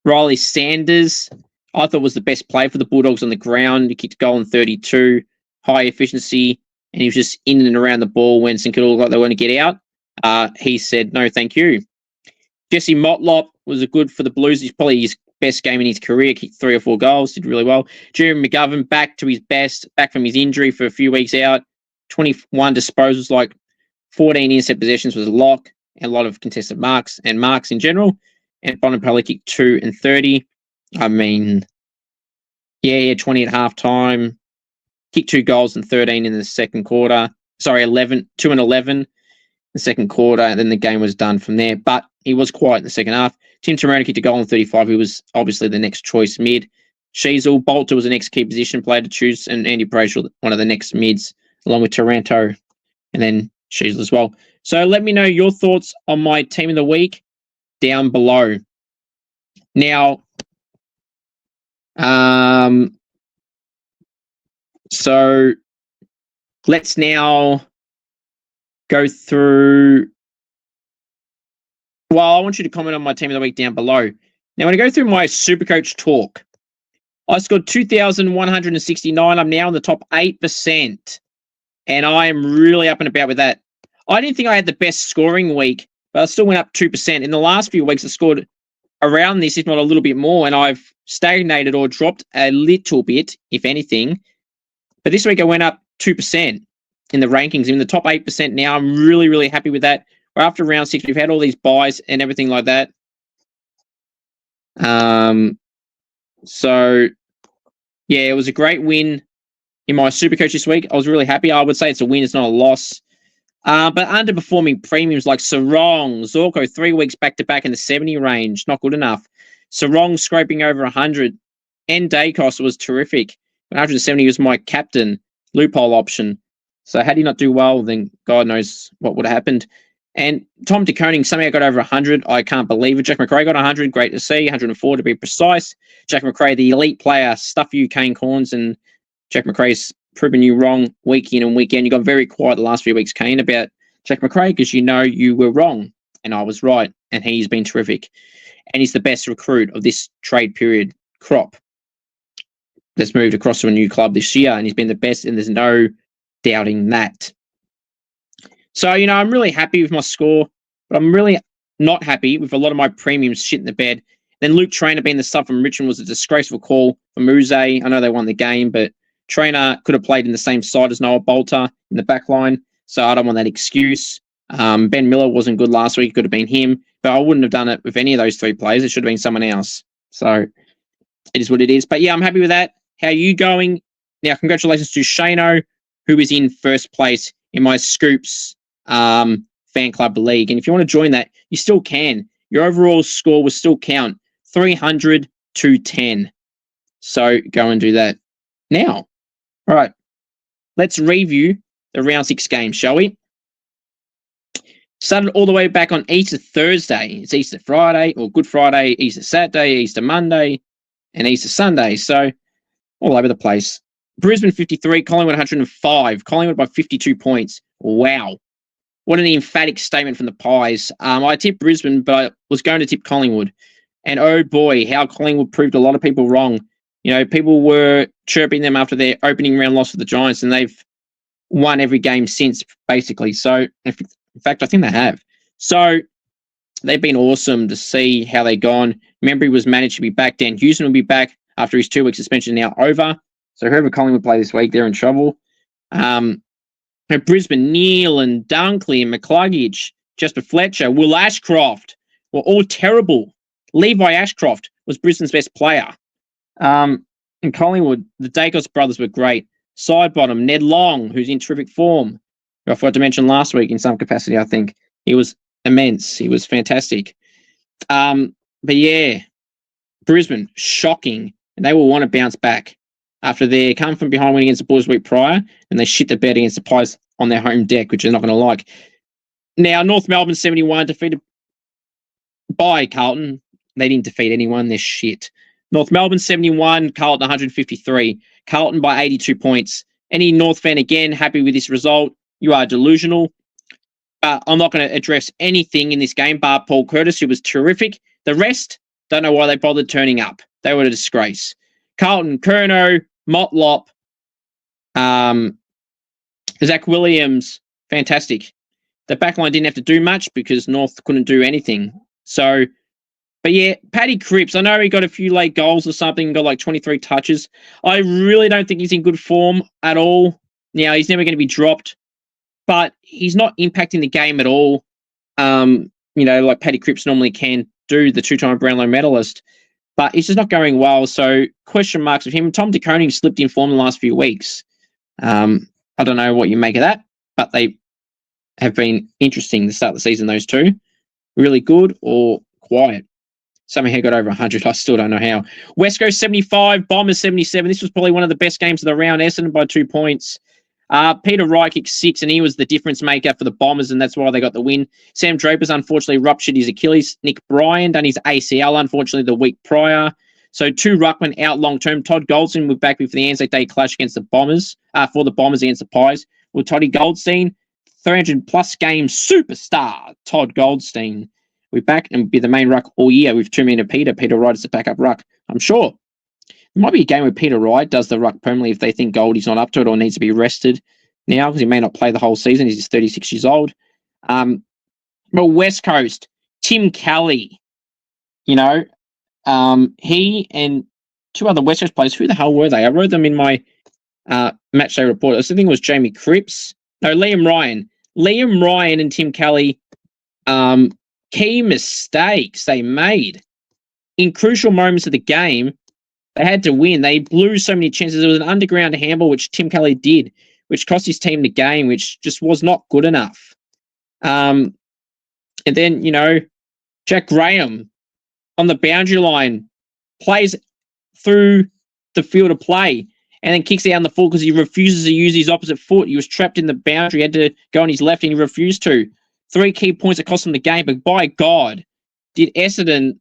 Riley Sanders, I thought was the best player for the Bulldogs on the ground. He kicked a goal in 32, high efficiency, and he was just in and around the ball when St Kilda looked like they want to get out. He said, no, thank you. Jesse Motlop was good for the Blues. He's probably his best game in his career, kicked 3 or 4 goals, did really well. Jeremy McGovern back to his best, back from his injury for a few weeks out. 21 disposals, like 14 intercept possessions was a lock, and a lot of contested marks and marks in general. And Bonapelli kicked 2 and 30. I mean, 20 at halftime. Kicked 2 goals and 13 in the second quarter. Sorry, 2 and 11 in the second quarter, and then the game was done from there. But he was quiet in the second half. Tim Tamarona kicked a goal in 35. He was obviously the next choice mid. Sheasel, Bolter was the next key position player to choose, and Andy Brayshaw, one of the next mids, along with Taranto, and then Sheasel as well. So let me know your thoughts on my team of the week down below. Now, so let's now go through. Well, I want you to comment on my team of the week down below. Now, when I go through my Supercoach talk, I scored 2,169. I'm now in the top 8%. And I am really up and about with that. I didn't think I had the best scoring week, but I still went up 2%. In the last few weeks, I scored around this, if not a little bit more, and I've stagnated or dropped a little bit, if anything. But this week, I went up 2% in the rankings. I'm in the top 8% now. I'm really, really happy with that. After round 6, we've had all these buys and everything like that. So, yeah, it was a great win in my Supercoach this week. I was really happy. I would say it's a win. It's not a loss. But underperforming premiums like Sarong, Zorko, 3 weeks back-to-back in the 70 range. Not good enough. Sarong scraping over 100. And Dacos was terrific. 170 was my captain. Loophole option. So had he not do well, then God knows what would have happened. And Tom De Koning somehow got over 100. I can't believe it. Jack McRae got 100. Great to see. 104 to be precise. Jack McRae, the elite player. Stuff you, Kane Corns. And Jack McRae's proven you wrong week in and week out. You got very quiet the last few weeks, Kane, about Jack McRae because you know you were wrong. And I was right. And he's been terrific. And he's the best recruit of this trade period crop that's moved across to a new club this year. And he's been the best. And there's no doubting that. So, I'm really happy with my score, but I'm really not happy with a lot of my premiums shit in the bed. Then Luke Traynor being the sub from Richmond was a disgraceful call for Muze. I know they won the game, but Traynor could have played in the same side as Noah Bolter in the back line, so I don't want that excuse. Ben Miller wasn't good last week. It could have been him, but I wouldn't have done it with any of those 3 players. It should have been someone else. So it is what it is. But, yeah, I'm happy with that. How are you going? Now, congratulations to Shano, who is in first place in my Scoops fan club league. And if you want to join that, you still can. Your overall score will still count 300 to 10. So go and do that now. All right. Let's review the round 6 game, shall we? Started all the way back on Easter Thursday. It's Easter Friday or Good Friday, Easter Saturday, Easter Monday, and Easter Sunday. So all over the place. Brisbane 53, Collingwood 105. Collingwood by 52 points. Wow. What an emphatic statement from the Pies. I tipped Brisbane, but I was going to tip Collingwood. And oh boy, how Collingwood proved a lot of people wrong. People were chirping them after their opening round loss to the Giants, and they've won every game since, basically. So, in fact, I think they have. So, they've been awesome to see how they've gone. Membry was managed to be back. Dan Houston will be back after his 2-week suspension now over. So, whoever Collingwood play this week, they're in trouble. Brisbane, Neal and Dunkley and McCluggage, Jasper Fletcher, Will Ashcroft were all terrible. Levi Ashcroft was Brisbane's best player. In Collingwood, the Dacos brothers were great. Sidebottom, Ned Long, who's in terrific form. I forgot to mention last week in some capacity, I think. He was immense. He was fantastic. But yeah, Brisbane, shocking. And they will want to bounce back after they come from behind winning against the Bulls the week prior, and they shit the bed against the Pies on their home deck, which they're not going to like. Now, North Melbourne 71 defeated by Carlton. They didn't defeat anyone. They're shit. North Melbourne 71, Carlton 153. Carlton by 82 points. Any North fan, again, happy with this result? You are delusional. I'm not going to address anything in this game, bar Paul Curtis, who was terrific. The rest, don't know why they bothered turning up. They were a disgrace. Carlton, Curnow, Motlop, Zach Williams, fantastic. The backline didn't have to do much because North couldn't do anything. So, but yeah, Paddy Cripps, I know he got a few late goals or something, got like 23 touches. I really don't think he's in good form at all. Now, he's never going to be dropped, but he's not impacting the game at all. Like Paddy Cripps normally can do, the 2-time Brownlow medalist. But it's just not going well. So question marks of him. Tom De Koning slipped in form the last few weeks. I don't know what you make of that, but they have been interesting to start the season, those two. Really good or quiet. Somehow got over 100. I still don't know how. West Coast 75, Bombers 77. This was probably one of the best games of the round. Essendon by 2 points. Peter Wright kicked 6, and he was the difference maker for the Bombers, and that's why they got the win. Sam Draper's unfortunately ruptured his Achilles. Nick Bryan done his ACL, unfortunately, the week prior. So 2 ruckmen out long-term. Todd Goldstein will be back for the Anzac Day clash against the Bombers, for the Bombers against the Pies. Will Toddy Goldstein, 300-plus game superstar Todd Goldstein, will be back and be the main ruck all year with 2-meter Peter. Peter Wright is the backup ruck, I'm sure. It might be a game where Peter Wright does the ruck permanently if they think Goldie's not up to it or needs to be rested now, because he may not play the whole season. He's 36 years old. But West Coast, Tim Kelly, he and 2 other West Coast players, who the hell were they? I wrote them in my match day report. I think it was Jamie Cripps. No, Liam Ryan. Liam Ryan and Tim Kelly, key mistakes they made in crucial moments of the game. They had to win. They blew so many chances. There was an underground handball, which Tim Kelly did, which cost his team the game, which just was not good enough. And then, Jack Graham on the boundary line plays through the field of play and then kicks out in the full because he refuses to use his opposite foot. He was trapped in the boundary, had to go on his left, and he refused to. 3 key points that cost him the game, but by God, did Essendon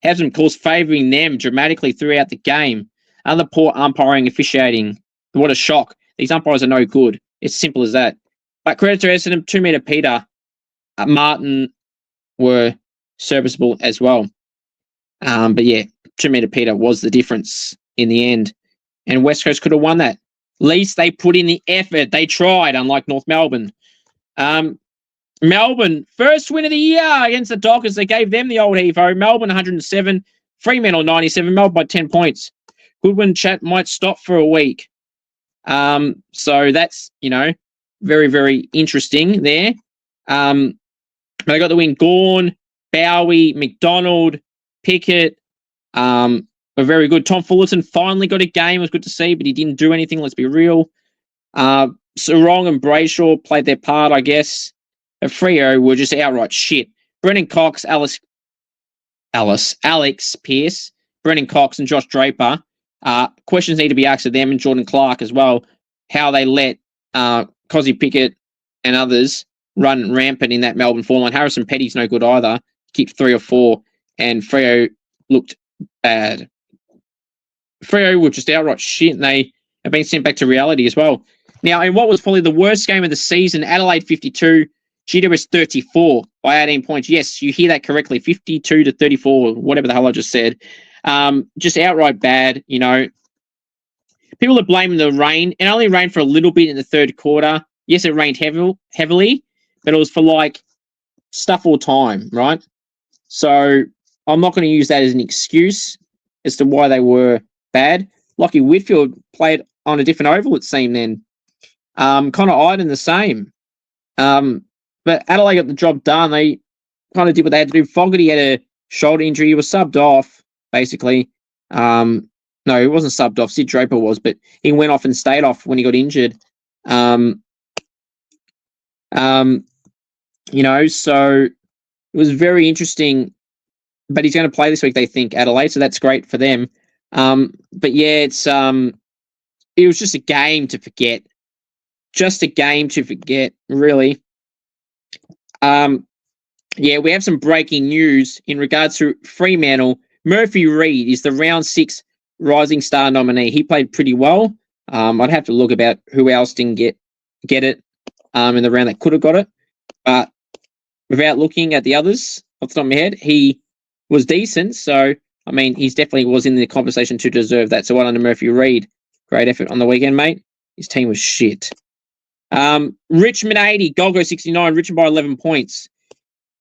have some calls favouring them dramatically throughout the game. Other poor umpiring, officiating. What a shock. These umpires are no good. It's simple as that. But credit to Essendon, 2-meter Peter, Martin were serviceable as well. But yeah, 2-meter Peter was the difference in the end. And West Coast could have won that. At least they put in the effort. They tried, unlike North Melbourne. Melbourne, first win of the year against the Dockers. They gave them the old Hevo. Melbourne 107, Fremantle 97, Melbourne by 10 points. Goodwin chat might stop for a week. So that's, very, very interesting there. They got the win. Gawn, Bowie, McDonald, Pickett were very good. Tom Fullerton finally got a game. It was good to see, but he didn't do anything. Let's be real. Sarong and Brayshaw played their part, I guess. Freo were just outright shit. Brennan Cox, Alex Pearce, Brennan Cox and Josh Draper. Questions need to be asked of them and Jordan Clark as well. How they let Cozzy Pickett and others run rampant in that Melbourne forward line. Harrison Petty's no good either. Kicked 3 or 4, and Freo looked bad. Freo were just outright shit, and they have been sent back to reality as well. Now, in what was probably the worst game of the season, Adelaide 52, GWS 34 by 18 points. Yes, you hear that correctly, 52 to 34, whatever the hell I just said. Just outright bad, you know. People are blaming the rain. It only rained for a little bit in the third quarter. Yes, it rained heavily, but it was for like stuff all time, right? So I'm not going to use that as an excuse as to why they were bad. Lockie Whitfield played on a different oval, it seemed then. Connor Iden the same. But Adelaide got the job done. They kind of did what they had to do. Fogarty had a shoulder injury. He was subbed off, basically. No, he wasn't subbed off. Sid Draper was, but he went off and stayed off when he got injured. You know, so it was very interesting. But he's going to play this week, they think, Adelaide, so that's great for them. But yeah, it was just a game to forget. Just a game to forget, really. Yeah, we have some breaking news in regards to Fremantle. Murphy Reid is the round 6 Rising Star nominee. He played pretty well. I'd have to look about who else didn't get it in the round that could have got it. But without looking at the others off the top of my head, he was decent. So, I mean, he's definitely was in the conversation to deserve that. So well done to Murphy Reid. Great effort on the weekend, mate. His team was shit. Richmond 80, Golgo 69, Richmond by 11 points.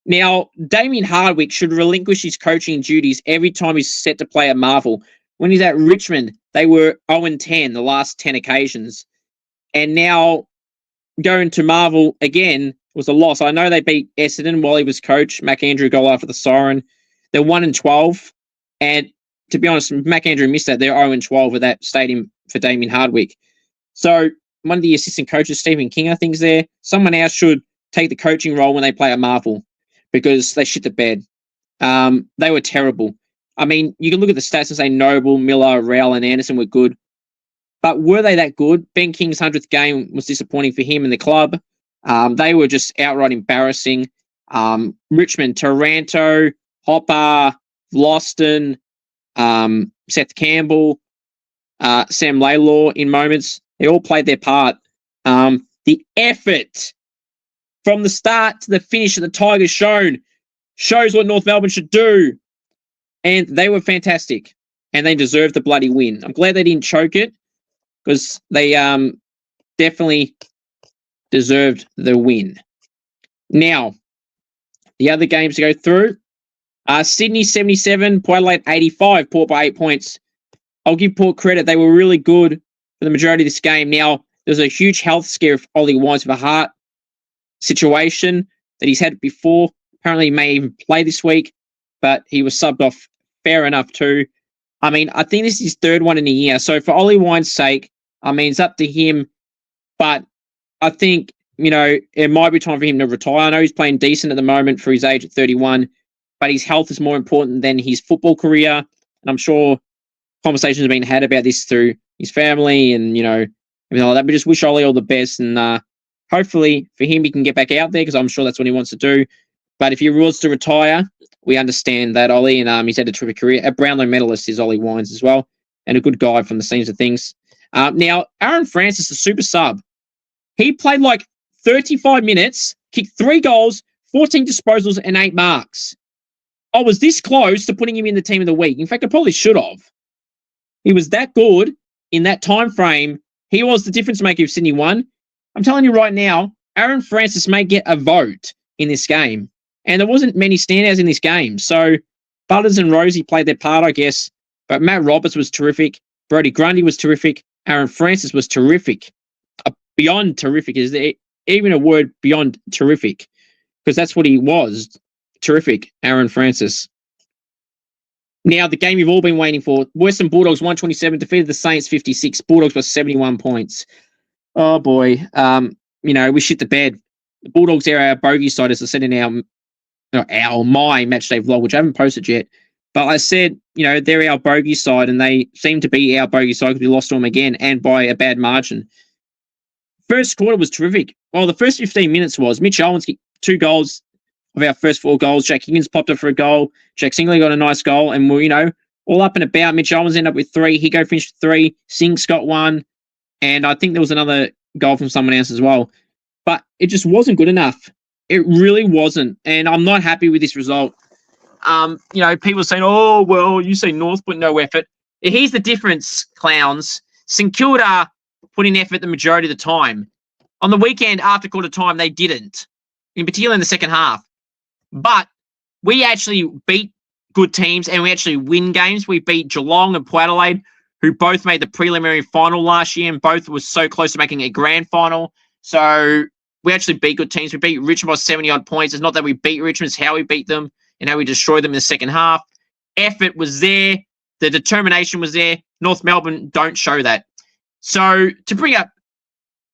Now, Damien Hardwick should relinquish his coaching duties every time he's set to play at Marvel. When he's at Richmond, they were 0-10 the last 10 occasions. And now going to Marvel again was a loss. I know they beat Essendon while he was coach. McAndrew goal after the siren. They're 1-12. And to be honest, McAndrew missed that. They're 0-12 with that stadium for Damien Hardwick. So one of the assistant coaches, Stephen King, I think, is there. Someone else should take the coaching role when they play at Marvel because they shit the bed. They were terrible. I mean, you can look at the stats and say Noble, Miller, Rowell, and Anderson were good. But were they that good? Ben King's 100th game was disappointing for him and the club. They were just outright embarrassing. Richmond, Taranto, Hopper, Vlosten, Seth Campbell, Sam Laylor in moments. They all played their part. The effort from the start to the finish of the Tigers shows what North Melbourne should do. And they were fantastic. And they deserved the bloody win. I'm glad they didn't choke it because they definitely deserved the win. Now, the other games to go through. Sydney 77, Port Adelaide 85, Port by 8 points. I'll give Port credit. They were really good for the majority of this game. Now, there's a huge health scare of Ollie Wines with a heart situation that he's had before. Apparently, he may even play this week, but he was subbed off fair enough too. I mean, I think this is his third one in a year. So for Ollie Wines' sake, I mean, it's up to him. But I think, you know, it might be time for him to retire. I know he's playing decent at the moment for his age at 31, but his health is more important than his football career. And I'm sure conversations have been had about this through his family and, you know, everything like that. But just wish Ollie all the best. And hopefully for him, he can get back out there because I'm sure that's what he wants to do. But if he wants to retire, we understand that, Ollie. And he's had a terrific career. A Brownlow medalist is Ollie Wines as well. And a good guy from the scenes of things. Now, Aaron Francis, the super sub, he played like 35 minutes, kicked 3 goals, 14 disposals, and 8 marks. I was this close to putting him in the team of the week. In fact, I probably should have. He was that good in that time frame. He was the difference maker if Sydney won. I'm telling you right now, Aaron Francis may get a vote in this game. And there wasn't many standouts in this game. So Butters and Rosie played their part, I guess. But Matt Roberts was terrific. Brodie Grundy was terrific. Aaron Francis was terrific. Beyond terrific. Is there even a word beyond terrific? Because that's what he was. Terrific, Aaron Francis. Now, the game you've all been waiting for. Western Bulldogs 127 defeated the Saints 56. Bulldogs were 71 points. Oh, boy. You know, we shit the bed. The Bulldogs are our bogey side, as I said in my matchday vlog, which I haven't posted yet. But I said, you know, they're our bogey side, and they seem to be our bogey side because we lost to them again and by a bad margin. First quarter was terrific. Well, the first 15 minutes was. Mitch Owens kicked 2 goals of our first 4 goals. Jack Higgins popped up for a goal. Jack Singley got a nice goal. And we're, you know, all up and about. Mitch Owens ended up with 3. Higo finished with 3. Sinks got 1. And I think there was another goal from someone else as well. But it just wasn't good enough. It really wasn't. And I'm not happy with this result. People saying, oh, well, you say North put no effort. Here's the difference, clowns. St Kilda put in effort the majority of the time. On the weekend, after quarter time, they didn't, in particular in the second half. But we actually beat good teams and we actually win games. We beat Geelong and Port Adelaide, who both made the preliminary final last year and both were so close to making a grand final. So we actually beat good teams. We beat Richmond by 70-odd points. It's not that we beat Richmond, it's how we beat them and how we destroyed them in the second half. Effort was there. The determination was there. North Melbourne don't show that. So to bring up,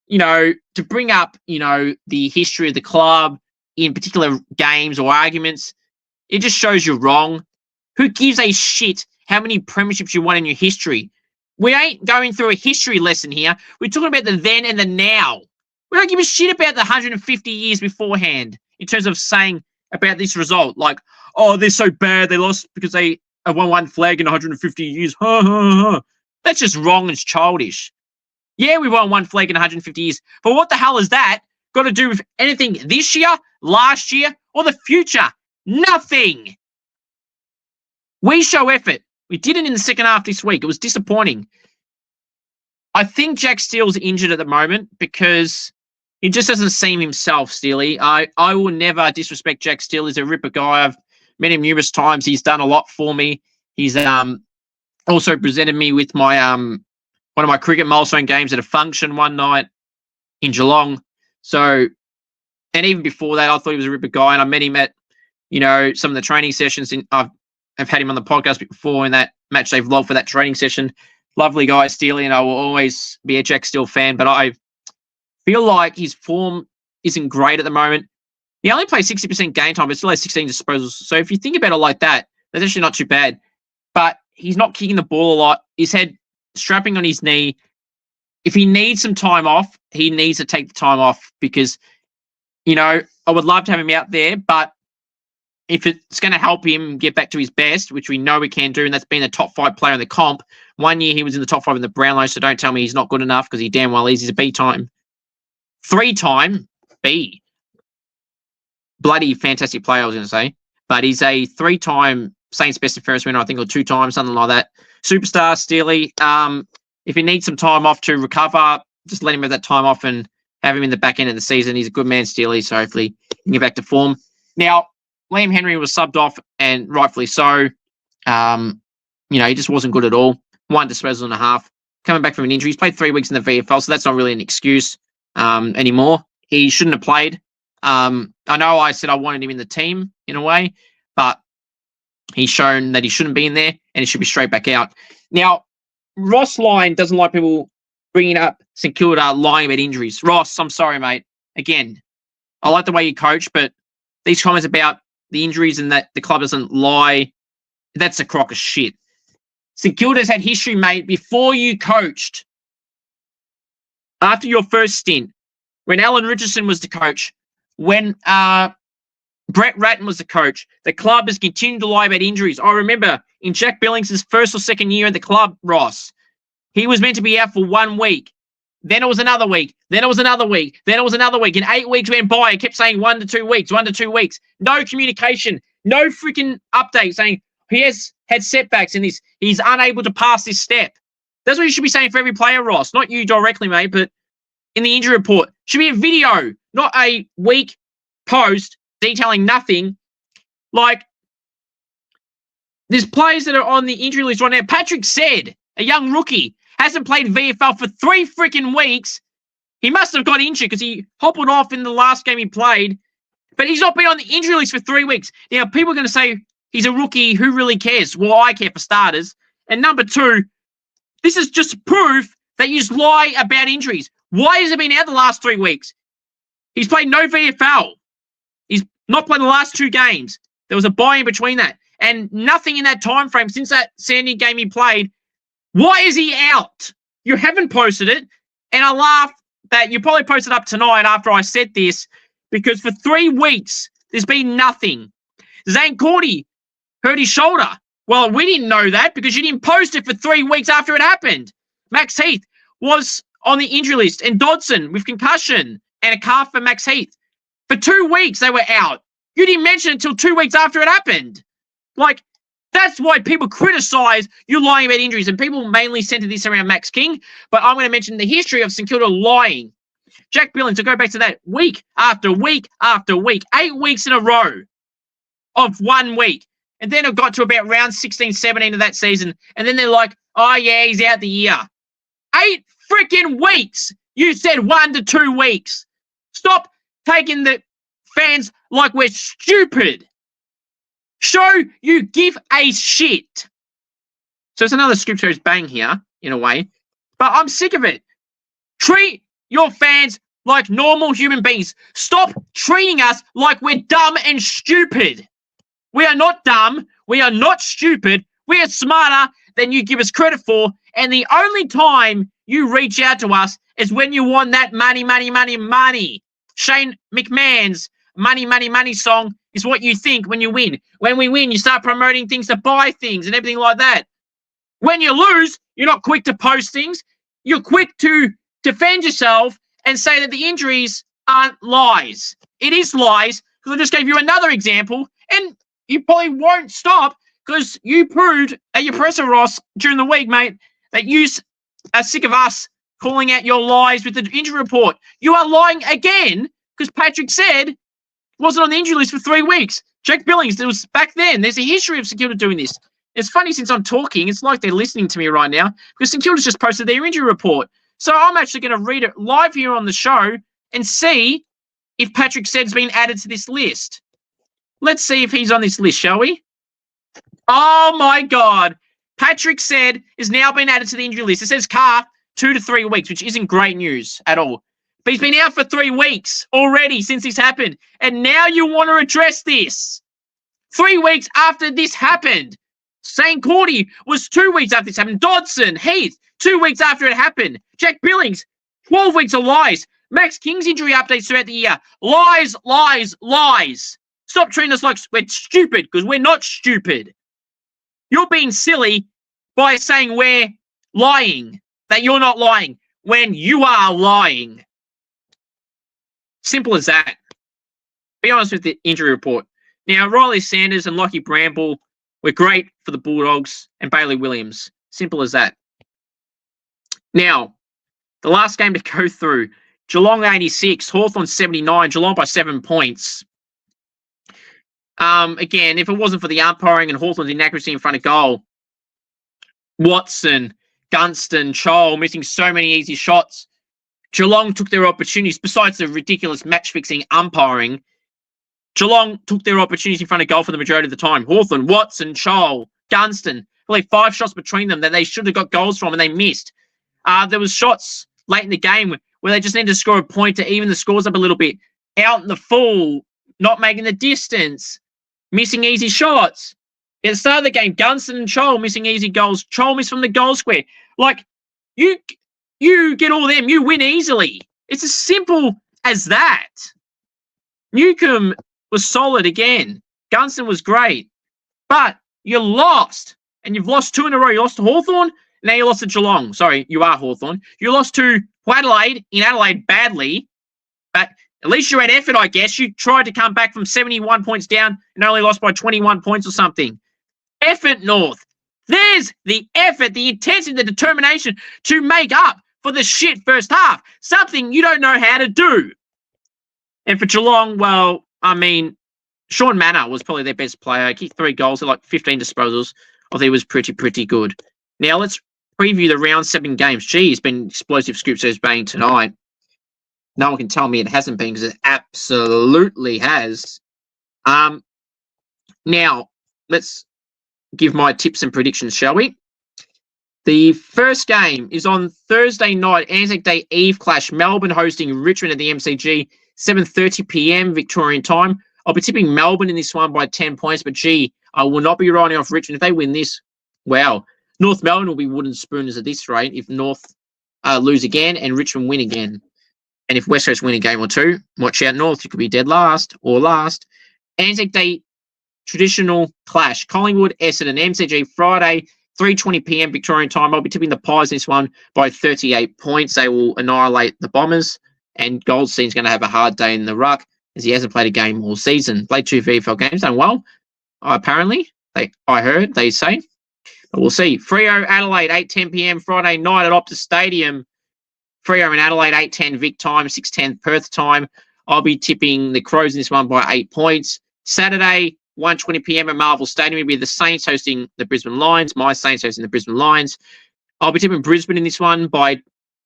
the history of the club in particular games or arguments, it just shows you're wrong. Who gives a shit how many premierships you won in your history? We ain't going through a history lesson here. We're talking about the then and the now. We don't give a shit about the 150 years beforehand in terms of saying about this result. Like, oh, they're so bad. They lost because they won one flag in 150 years. Ha, ha, ha. That's just wrong and it's childish. Yeah, we won one flag in 150 years. But what the hell has that got to do with anything this year, last year, or the future? Nothing. We show effort. We did it in the second half this week. It was disappointing. I think Jack Steele's injured at the moment because he just doesn't seem himself, Steely. I will never disrespect Jack Steele. He's a ripper guy. I've met him numerous times. He's done a lot for me. He's also presented me with my one of my cricket milestone games at a function one night in Geelong. So, and even before that, I thought he was a ripper guy, and I met him at some of the training sessions. I've had him on the podcast before in that match day vlog for that training session. Lovely guy, Steely, and I will always be a Jack Steele fan, but I feel like his form isn't great at the moment. He only plays 60% game time, but still has 16 disposals. So if you think about it like that, that's actually not too bad. But he's not kicking the ball a lot. He's had strapping on his knee. If he needs some time off, he needs to take the time off because, I would love to have him out there, but if it's going to help him get back to his best, which we know he can do, and that's being a top 5 player in the comp. One year he was in the top 5 in the Brownlow, so don't tell me he's not good enough because he damn well is. He's a B-time. 3-time B. Bloody fantastic player, I was going to say. But he's a 3-time Saints Best and Fairest winner, I think, or 2 times, something like that. Superstar, Steely. If he needs some time off to recover, just let him have that time off and have him in the back end of the season. He's a good man, Steely, so hopefully he can get back to form. Now, Liam Henry was subbed off, and rightfully so. He just wasn't good at all. 1 disposal and a half. Coming back from an injury. He's played 3 weeks in the VFL, so that's not really an excuse anymore. He shouldn't have played. I know I said I wanted him in the team in a way, but he's shown that he shouldn't be in there, and he should be straight back out. Now, Ross Lyon doesn't like people bringing up St Kilda lying about injuries. Ross, I'm sorry, mate. Again, I like the way you coach, but these comments about the injuries and that the club doesn't lie, that's a crock of shit. St Kilda's had history, mate, before you coached. After your first stint, when Alan Richardson was the coach, when Brett Ratton was the coach, the club has continued to lie about injuries. I remember in Jack Billings' first or second year at the club, Ross, he was meant to be out for 1 week. Then it was another week. Then it was another week. Then it was another week. And 8 weeks went by. It kept saying 1 to 2 weeks, 1 to 2 weeks. No communication. No freaking update saying he has had setbacks in this. He's unable to pass this step. That's what you should be saying for every player, Ross. Not you directly, mate, but in the injury report. Should be a video, not a week post detailing nothing. Like, there's players that are on the injury list right now. Patrick said, a young rookie, hasn't played VFL for 3 freaking weeks. He must have got injured because he hobbled off in the last game he played. But he's not been on the injury list for 3 weeks. Now, people are going to say he's a rookie. Who really cares? Well, I care for starters. And number 2, this is just proof that you just lie about injuries. Why has he been out the last 3 weeks? He's played no VFL. He's not played the last 2 games. There was a bye in between that. And nothing in that time frame since that Sandy game he played. Why is he out? You haven't posted it. And I laugh that you probably posted up tonight after I said this, because for 3 weeks, there's been nothing. Zane Cordy hurt his shoulder. Well, we didn't know that because you didn't post it for 3 weeks after it happened. Max Heath was on the injury list, and Dodson with concussion and a calf for Max Heath. For 2 weeks, they were out. You didn't mention it until 2 weeks after it happened. Like, that's why people criticise you lying about injuries, and people mainly centre this around Max King, but I'm going to mention the history of St Kilda lying. Jack Billings, to go back to that, week after week after week, 8 weeks in a row of 1 week. And then it got to about round 16, 17 of that season, and then they're like, oh yeah, he's out the year. 8 freaking weeks! You said 1 to 2 weeks. Stop taking the fans like we're stupid. Show you give a shit. So it's another Scoops Goes Bang here, in a way. But I'm sick of it. Treat your fans like normal human beings. Stop treating us like we're dumb and stupid. We are not dumb. We are not stupid. We are smarter than you give us credit for. And the only time you reach out to us is when you want that money, money, money, money. Shane McMahon's money, money, money song is what you think when you win. When we win, you start promoting things to buy things and everything like that. When you lose, you're not quick to post things. You're quick to defend yourself and say that the injuries aren't lies. It is lies, because I just gave you another example, and you probably won't stop because you proved at your presser, Ross, during the week, mate, that you are sick of us calling out your lies with the injury report. You are lying again because Patrick said wasn't on the injury list for 3 weeks. Jack Billings, there was back then. There's a history of St Kilda doing this. It's funny, since I'm talking, it's like they're listening to me right now, because St Kilda's just posted their injury report. So I'm actually going to read it live here on the show and see if Patrick said's been added to this list. Let's see if he's on this list, shall we? Oh, my God. Patrick said has now been added to the injury list. It says calf 2 to 3 weeks, which isn't great news at all. But he's been out for 3 weeks already since this happened. And now you want to address this. 3 weeks after this happened. St. Cordy was 2 weeks after this happened. Dodson, Heath, 2 weeks after it happened. Jack Billings, 12 weeks of lies. Max King's injury updates throughout the year. Lies, lies, lies. Stop treating us like we're stupid, because we're not stupid. You're being silly by saying we're lying, that you're not lying, when you are lying. Simple as that. Be honest with the injury report. Now, Riley Sanders and Lockie Bramble were great for the Bulldogs, and Bailey Williams. Simple as that. Now, the last game to go through, Geelong 86, Hawthorn 79, Geelong by 7 points. Again, if it wasn't for the umpiring and Hawthorn's inaccuracy in front of goal, Watson, Gunston, Chol missing so many easy shots. Geelong took their opportunities, besides the ridiculous match-fixing umpiring. Geelong took their opportunities in front of goal for the majority of the time. Hawthorn, Watson, Chol, Gunston, only 5 shots between them that they should have got goals from and they missed. There was shots late in the game where they just needed to score a point to even the scores up a little bit. Out in the full, not making the distance, missing easy shots. At the start of the game, Gunston and Chol missing easy goals. Chol missed from the goal square. Like, you get all them, you win easily. It's as simple as that. Newcomb was solid again. Gunston was great. But you lost. And you've lost 2 in a row. You lost to Hawthorn, now you lost to Geelong. Sorry, you are Hawthorn. You lost to Adelaide, in Adelaide badly. But at least you had effort, I guess. You tried to come back from 71 points down and only lost by 21 points or something. Effort, North. There's the effort, the intensity, the determination to make up for the shit first half. Something you don't know how to do. And for Geelong, well, I mean, Sean Manor was probably their best player. He kicked 3 goals, had like 15 disposals. I think it was pretty good. Now let's preview the round 7 games. Gee, it's been explosive Scoops Goes Bang tonight. No one can tell me it hasn't been, because it absolutely has. Now, let's give my tips and predictions, shall we? The first game is on Thursday night, Anzac Day Eve clash. Melbourne hosting Richmond at the MCG, 7:30 p.m. Victorian time. I'll be tipping Melbourne in this one by 10 points, but gee, I will not be writing off Richmond. If they win this, wow. North Melbourne will be wooden spooners at this rate if North lose again and Richmond win again. And if West Coast win a game or two, watch out, North. You could be dead last or last. Anzac Day traditional clash. Collingwood, Essendon, MCG, Friday, 3:20 p.m. Victorian time. I'll be tipping the Pies in this one by 38 points. They will annihilate the Bombers, and Goldstein's going to have a hard day in the ruck as he hasn't played a game all season. Played 2 VFL games, done well, apparently. I heard, they say. But we'll see. Freo Adelaide, 8:10 p.m. Friday night at Optus Stadium. Freo in Adelaide, 8:10 Vic time, 6:10 Perth time. I'll be tipping the Crows in this one by 8 points. Saturday, 1:20 p.m. at Marvel Stadium. It'll be the Saints hosting the Brisbane Lions. My Saints hosting the Brisbane Lions. I'll be tipping Brisbane in this one by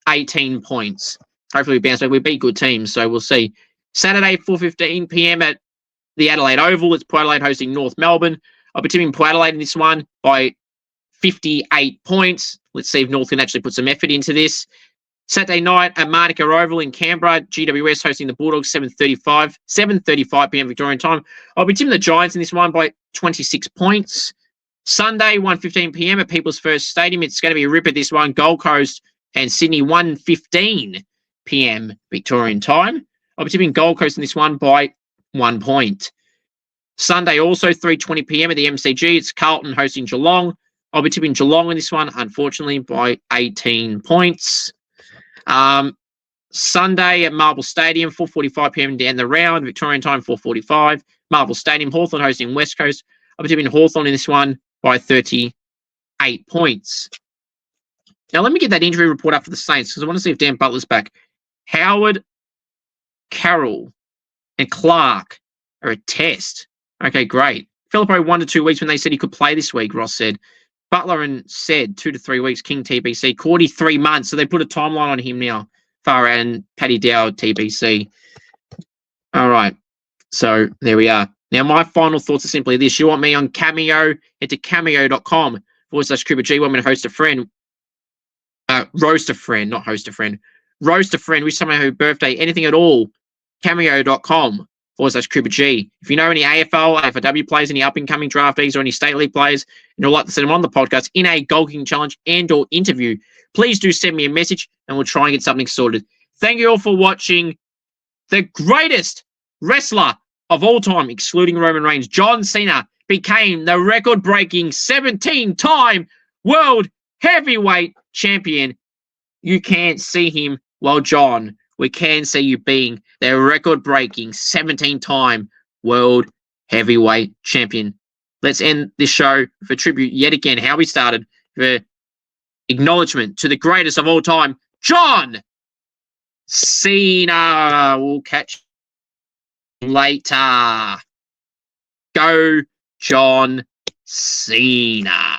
18 points. Hopefully we bounce back. We beat good teams, so we'll see. Saturday, 4:15 p.m. at the Adelaide Oval. It's Port Adelaide hosting North Melbourne. I'll be tipping Port Adelaide in this one by 58 points. Let's see if North can actually put some effort into this. Saturday night at Manuka Oval in Canberra, GWS hosting the Bulldogs, 7:35 p.m. Victorian time. I'll be tipping the Giants in this one by 26 points. Sunday, 1:15 p.m. at People's First Stadium. It's going to be a ripper, this one. Gold Coast and Sydney, 1:15 p.m. Victorian time. I'll be tipping Gold Coast in this one by 1 point. Sunday, also 3:20 p.m. at the MCG. It's Carlton hosting Geelong. I'll be tipping Geelong in this one, unfortunately, by 18 points. Sunday at Marvel Stadium, 4:45 p.m. down the round. Victorian time, 4:45. Marvel Stadium, Hawthorn hosting West Coast. I'll be tipping Hawthorn in this one by 38 points. Now, let me get that injury report up for the Saints because I want to see if Dan Butler's back. Howard, Carroll, and Clark are a test. Okay, great. Filippo 1 to 2 weeks when they said he could play this week, Ross said. Butler and said 2 to 3 weeks, King TBC. Cordy 3 months, so they put a timeline on him now. Farah and Paddy Dow TBC. All right, so there we are. Now, my final thoughts are simply this. You want me on Cameo? Head to cameo.com/Cooper G. Want me to host a friend? Roast a friend, not host a friend. Roast a friend. Wish someone happy birthday. Anything at all. Cameo.com/Cooper G. If you know any AFL, AFLW players, any up-and-coming draftees or any state league players, and you'd like to send them on the podcast in a goal kicking challenge and or interview, please do send me a message and we'll try and get something sorted. Thank you all for watching the greatest wrestler of all time, excluding Roman Reigns. John Cena became the record-breaking 17-time world heavyweight champion. You can't see him. Well, John, we can see you being the record-breaking 17-time world heavyweight champion. Let's end this show for tribute yet again, how we started, for acknowledgement to the greatest of all time, John Cena. We'll catch you later. Go, John Cena.